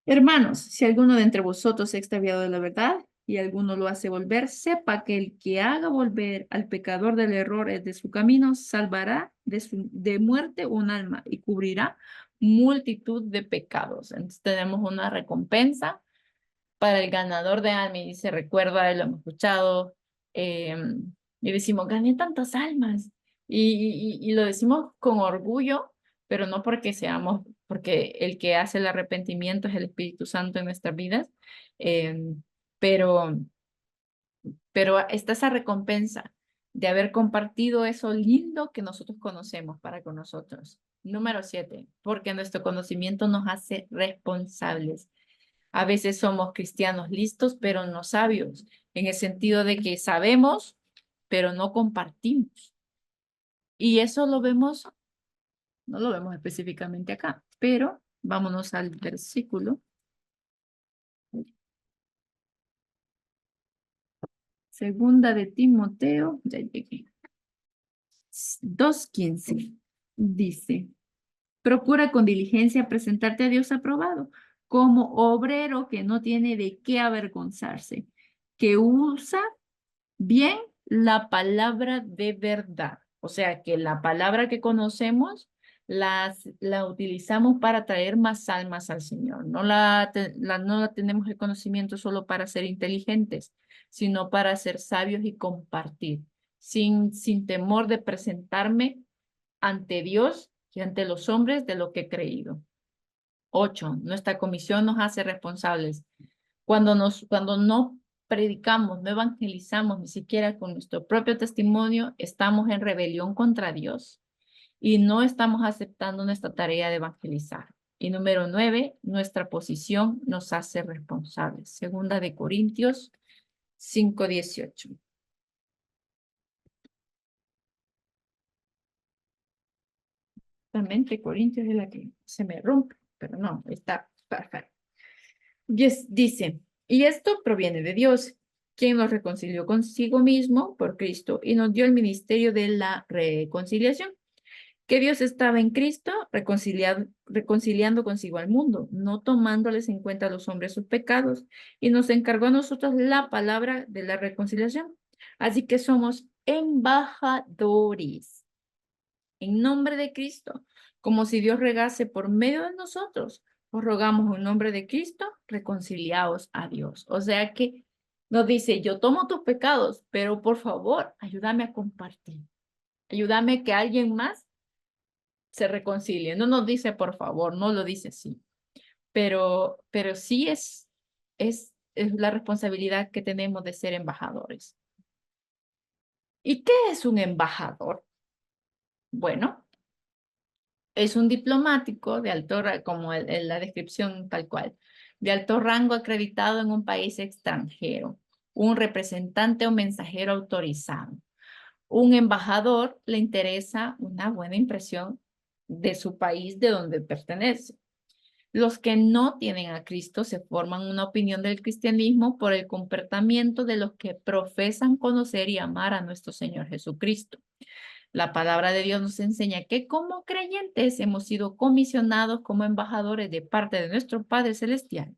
Hermanos, si alguno de entre vosotros se ha extraviado de la verdad y alguno lo hace volver, sepa que el que haga volver al pecador del error de su camino, salvará de muerte un alma y cubrirá multitud de pecados. Entonces tenemos una recompensa para el ganador de alma y se recuerda, lo hemos escuchado, eh, y decimos, gané tantas almas. Y lo decimos con orgullo, pero no porque seamos, porque el que hace el arrepentimiento es el Espíritu Santo en nuestras vidas, eh, pero, pero está esa recompensa de haber compartido eso lindo que nosotros conocemos para con nosotros. Número 7, porque nuestro conocimiento nos hace responsables. A veces somos cristianos listos, pero no sabios, en el sentido de que sabemos, pero no compartimos. Y eso lo vemos, no lo vemos específicamente acá, pero vámonos al versículo. Segunda de Timoteo, ya llegué. 2:15 dice, procura con diligencia presentarte a Dios aprobado, como obrero que no tiene de qué avergonzarse, que usa bien la palabra de verdad. O sea que la palabra que conocemos la utilizamos para traer más almas al Señor. No la tenemos el conocimiento solo para ser inteligentes, sino para ser sabios y compartir, sin temor de presentarme ante Dios y ante los hombres de lo que he creído. 8, nuestra comisión nos hace responsables. Cuando no predicamos, no evangelizamos, ni siquiera con nuestro propio testimonio, estamos en rebelión contra Dios y no estamos aceptando nuestra tarea de evangelizar. Y número 9, nuestra posición nos hace responsables. Segunda de Corintios 5:18. Realmente Corintios es la que se me rompe, pero no, está perfecto. Dice, y esto proviene de Dios, quien nos reconcilió consigo mismo por Cristo y nos dio el ministerio de la reconciliación. Que Dios estaba en Cristo reconciliando consigo al mundo, no tomándoles en cuenta a los hombres sus pecados, y nos encargó a nosotros la palabra de la reconciliación. Así que somos embajadores en nombre de Cristo, como si Dios regase por medio de nosotros. Os rogamos en nombre de Cristo, reconciliaos a Dios. O sea que nos dice, yo tomo tus pecados, pero por favor, ayúdame a compartir. Ayúdame que alguien más se reconcilie. No nos dice por favor, no lo dice así. Pero sí es la responsabilidad que tenemos de ser embajadores. ¿Y qué es un embajador? Bueno, es un diplomático de alto rango, como en la descripción tal cual, de alto rango acreditado en un país extranjero, un representante o mensajero autorizado. Un embajador le interesa una buena impresión de su país de donde pertenece. Los que no tienen a Cristo se forman una opinión del cristianismo por el comportamiento de los que profesan conocer y amar a nuestro Señor Jesucristo. La palabra de Dios nos enseña que como creyentes hemos sido comisionados como embajadores de parte de nuestro Padre Celestial.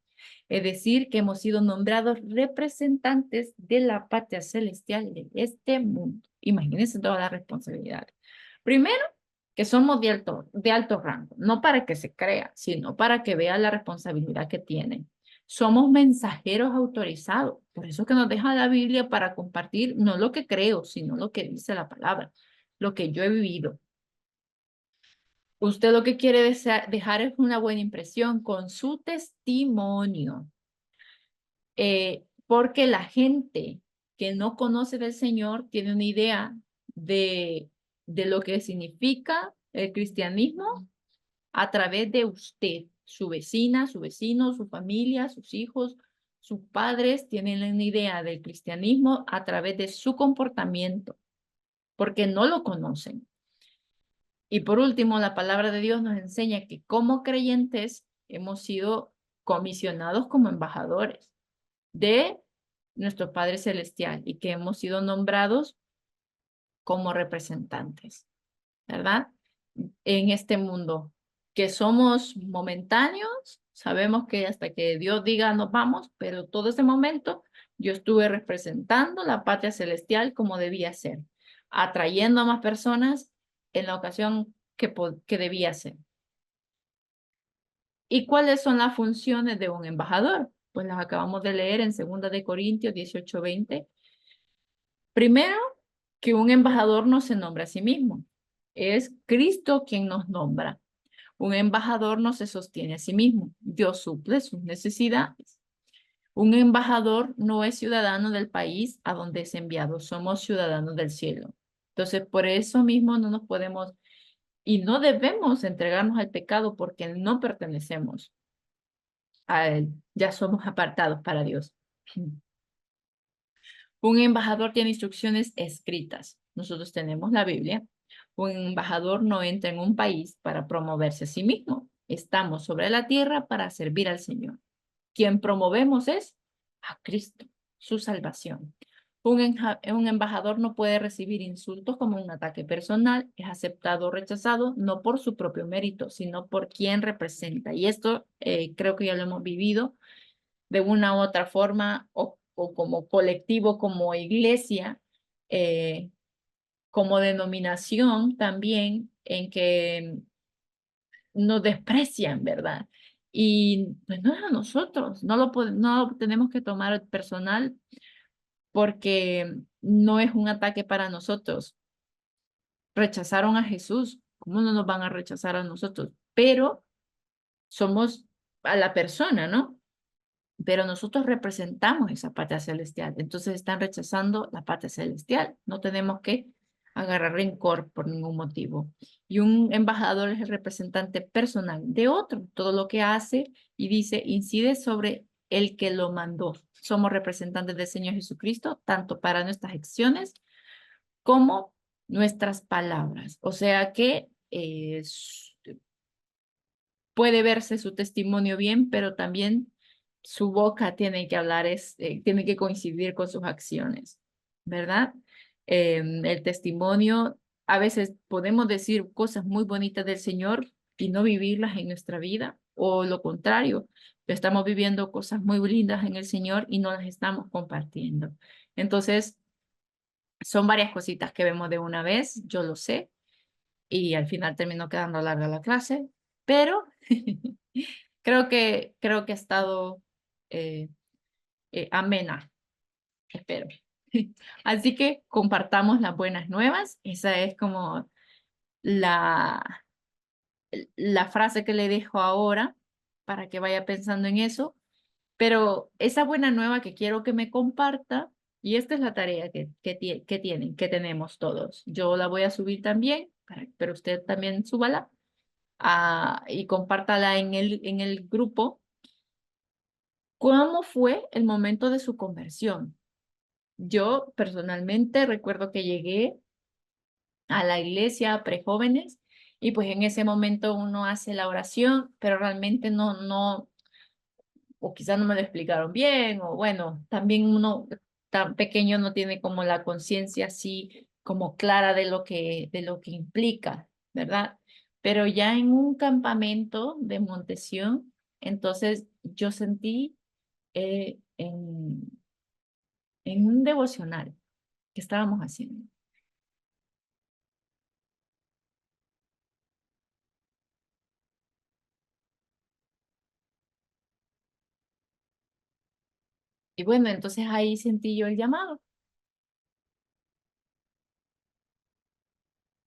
Es decir, que hemos sido nombrados representantes de la patria celestial de este mundo. Imagínense toda la responsabilidad. Primero, que somos de alto rango, no para que se crea, sino para que vea la responsabilidad que tienen. Somos mensajeros autorizados, por eso que nos deja la Biblia para compartir no lo que creo, sino lo que dice la palabra, lo que yo he vivido. Usted lo que quiere dejar es una buena impresión con su testimonio, porque la gente que no conoce del Señor tiene una idea de lo que significa el cristianismo a través de usted, su vecina, su vecino, su familia, sus hijos, sus padres tienen una idea del cristianismo a través de su comportamiento, porque no lo conocen. Y por último, la palabra de Dios nos enseña que como creyentes hemos sido comisionados como embajadores de nuestro Padre Celestial y que hemos sido nombrados como representantes, ¿verdad? En este mundo, que somos momentáneos, sabemos que hasta que Dios diga nos vamos, pero todo ese momento yo estuve representando la patria celestial como debía ser, atrayendo a más personas en la ocasión que debía ser. ¿Y cuáles son las funciones de un embajador? Pues las acabamos de leer en 2 de Corintios 18:20. Primero, que un embajador no se nombra a sí mismo. Es Cristo quien nos nombra. Un embajador no se sostiene a sí mismo. Dios suple sus necesidades. Un embajador no es ciudadano del país a donde es enviado. Somos ciudadanos del cielo. Entonces, por eso mismo no nos podemos y no debemos entregarnos al pecado porque no pertenecemos a él. Ya somos apartados para Dios. Un embajador tiene instrucciones escritas. Nosotros tenemos la Biblia. Un embajador no entra en un país para promoverse a sí mismo. Estamos sobre la tierra para servir al Señor. Quien promovemos es a Cristo, su salvación. Un embajador no puede recibir insultos como un ataque personal, es aceptado o rechazado no por su propio mérito, sino por quien representa. Y esto creo que ya lo hemos vivido de una u otra forma o como colectivo, como iglesia, eh, como denominación también, en que nos desprecian, ¿verdad? Y pues no es a nosotros, no lo tenemos que tomar personal porque no es un ataque para nosotros. Rechazaron a Jesús, ¿cómo no nos van a rechazar a nosotros? Pero somos a la persona, ¿no? Pero nosotros representamos esa patria celestial. Entonces están rechazando la patria celestial. No tenemos que agarrar rencor por ningún motivo. Y un embajador es el representante personal de otro. Todo lo que hace y dice incide sobre el que lo mandó. Somos representantes del Señor Jesucristo, tanto para nuestras acciones como nuestras palabras. O sea que puede verse su testimonio bien, pero también su boca tiene que hablar, tiene que coincidir con sus acciones, ¿verdad? El testimonio, a veces podemos decir cosas muy bonitas del Señor y no vivirlas en nuestra vida, o lo contrario, estamos viviendo cosas muy lindas en el Señor y no las estamos compartiendo. Entonces, son varias cositas que vemos de una vez, yo lo sé, y al final terminó quedando larga la clase, pero creo que ha estado eh, amena, espero. Así que compartamos las buenas nuevas. Esa es como la, la frase que le dejo ahora para que vaya pensando en eso. Pero esa buena nueva que quiero que me comparta, y esta es la tarea que tenemos todos. Yo la voy a subir también, pero usted también súbala y compártala en el grupo. ¿Cómo fue el momento de su conversión? Yo personalmente recuerdo que llegué a la iglesia prejóvenes y pues en ese momento uno hace la oración, pero realmente no, o quizás no me lo explicaron bien, o bueno, también uno tan pequeño no tiene como la conciencia así como clara de lo que implica, ¿verdad? Pero ya en un campamento de Montesión, entonces yo sentí en un devocional que estábamos haciendo. Y bueno, entonces ahí sentí yo el llamado.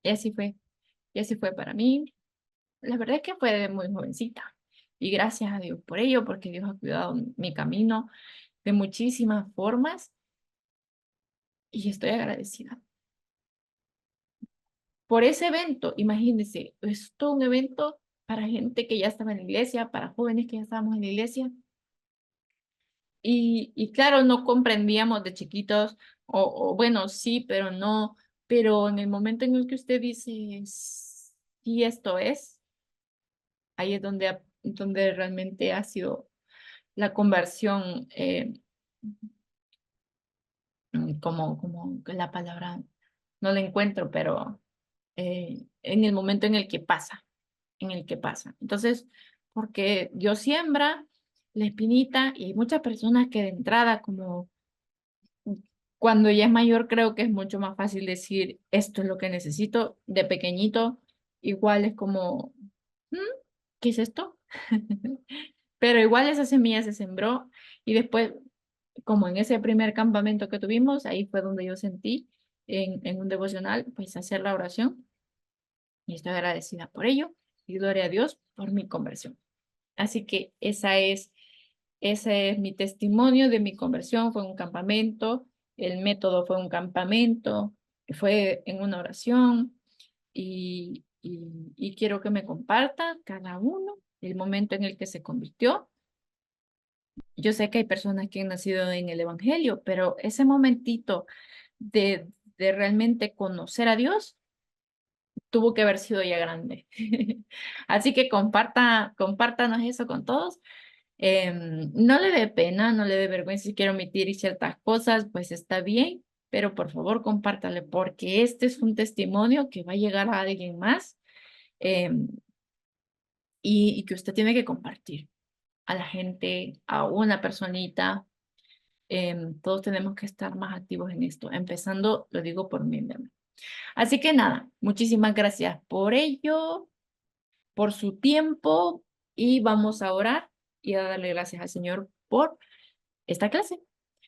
Y así fue. Y así fue para mí. La verdad es que fue de muy jovencita. Y gracias a Dios por ello, porque Dios ha cuidado mi camino de muchísimas formas y estoy agradecida. Por ese evento, imagínense, es todo un evento para gente que ya estaba en la iglesia, para jóvenes que ya estábamos en la iglesia. Y claro, no comprendíamos de chiquitos, o bueno, sí, pero no, pero en el momento en el que usted dice, sí, esto es, ahí es donde realmente ha sido la conversión, como que la palabra no la encuentro, pero en el momento en el que pasa, en el que pasa. Entonces, porque Dios siembra la espinita y hay muchas personas que de entrada, como cuando ya es mayor, creo que es mucho más fácil decir, esto es lo que necesito. De pequeñito, igual es como, "¿Mm? ¿Qué es esto?" Pero igual esa semilla se sembró y después, como en ese primer campamento que tuvimos, ahí fue donde yo sentí en un devocional, pues hacer la oración y estoy agradecida por ello y gloria a Dios por mi conversión. Así que ese es mi testimonio de mi conversión. Fue un campamento, el método fue un campamento, fue en una oración y quiero que me comparta cada uno el momento en el que se convirtió. Yo sé que hay personas que han nacido en el Evangelio, pero ese momentito de realmente conocer a Dios tuvo que haber sido ya grande. Así que compártanos eso con todos. No le dé pena, no le dé vergüenza si quiere omitir ciertas cosas, pues está bien, pero por favor compártale porque este es un testimonio que va a llegar a alguien más, em, y que usted tiene que compartir a la gente, a una personita. Todos tenemos que estar más activos en esto, empezando, lo digo por mí misma. Así que nada, muchísimas gracias por ello, por su tiempo y vamos a orar y a darle gracias al Señor por esta clase.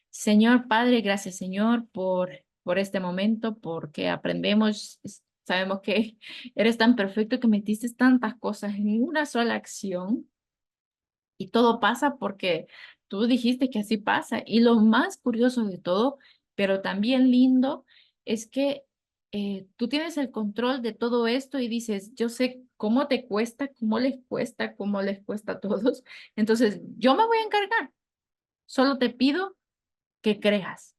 Señor Padre, gracias Señor por este momento, porque aprendemos, sabemos que eres tan perfecto que metiste tantas cosas en una sola acción y todo pasa porque tú dijiste que así pasa. Y lo más curioso de todo, pero también lindo, es que tú tienes el control de todo esto y dices, yo sé cómo te cuesta, cómo les cuesta a todos. Entonces, yo me voy a encargar. Solo te pido que creas.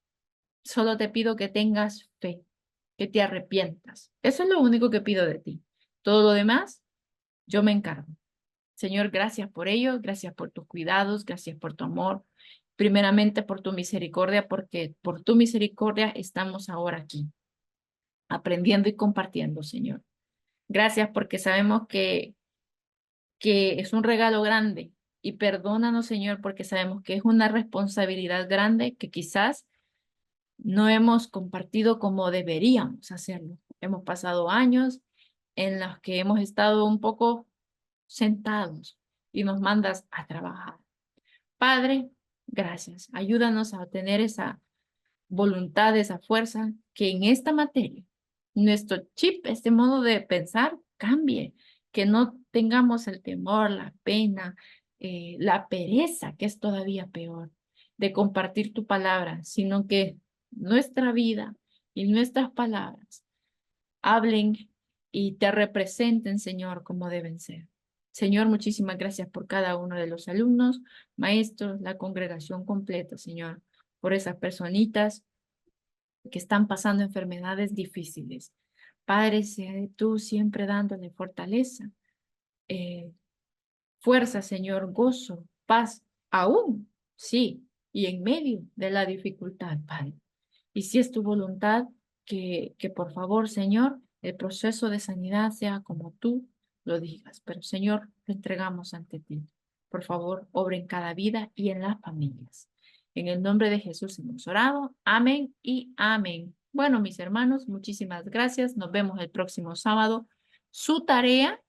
Solo te pido que tengas fe, que te arrepientas. Eso es lo único que pido de ti. Todo lo demás, yo me encargo. Señor, gracias por ello, gracias por tus cuidados, gracias por tu amor, primeramente por tu misericordia, porque por tu misericordia estamos ahora aquí, aprendiendo y compartiendo, Señor. Gracias porque sabemos que es un regalo grande y perdónanos, Señor, porque sabemos que es una responsabilidad grande que quizás no hemos compartido como deberíamos hacerlo. Hemos pasado años en los que hemos estado un poco sentados y nos mandas a trabajar. Padre, gracias. Ayúdanos a tener esa voluntad, esa fuerza, que en esta materia nuestro chip, este modo de pensar, cambie, que no tengamos el temor, la pena, la pereza, que es todavía peor, de compartir tu palabra, sino que nuestra vida y nuestras palabras hablen y te representen, Señor, como deben ser. Señor, muchísimas gracias por cada uno de los alumnos, maestros, la congregación completa, Señor, por esas personitas que están pasando enfermedades difíciles. Padre, sea tú siempre dándole fortaleza, eh, fuerza, Señor, gozo, paz, aún, sí, y en medio de la dificultad, Padre. Y si es tu voluntad, que por favor, Señor, el proceso de sanidad sea como tú lo digas. Pero, Señor, lo entregamos ante ti. Por favor, obra en cada vida y en las familias. En el nombre de Jesús hemos orado. Amén y amén. Bueno, mis hermanos, muchísimas gracias. Nos vemos el próximo sábado. Su tarea,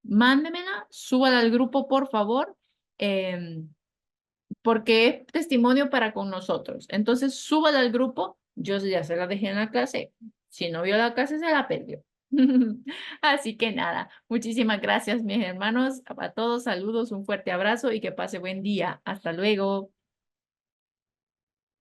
mándemela, súbala al grupo, por favor. Porque es testimonio para con nosotros. Entonces, súbala al grupo. Yo ya se la dejé en la clase. Si no vio la clase, se la perdió. Así que nada, muchísimas gracias, mis hermanos. A todos, saludos, un fuerte abrazo y que pase buen día. Hasta luego.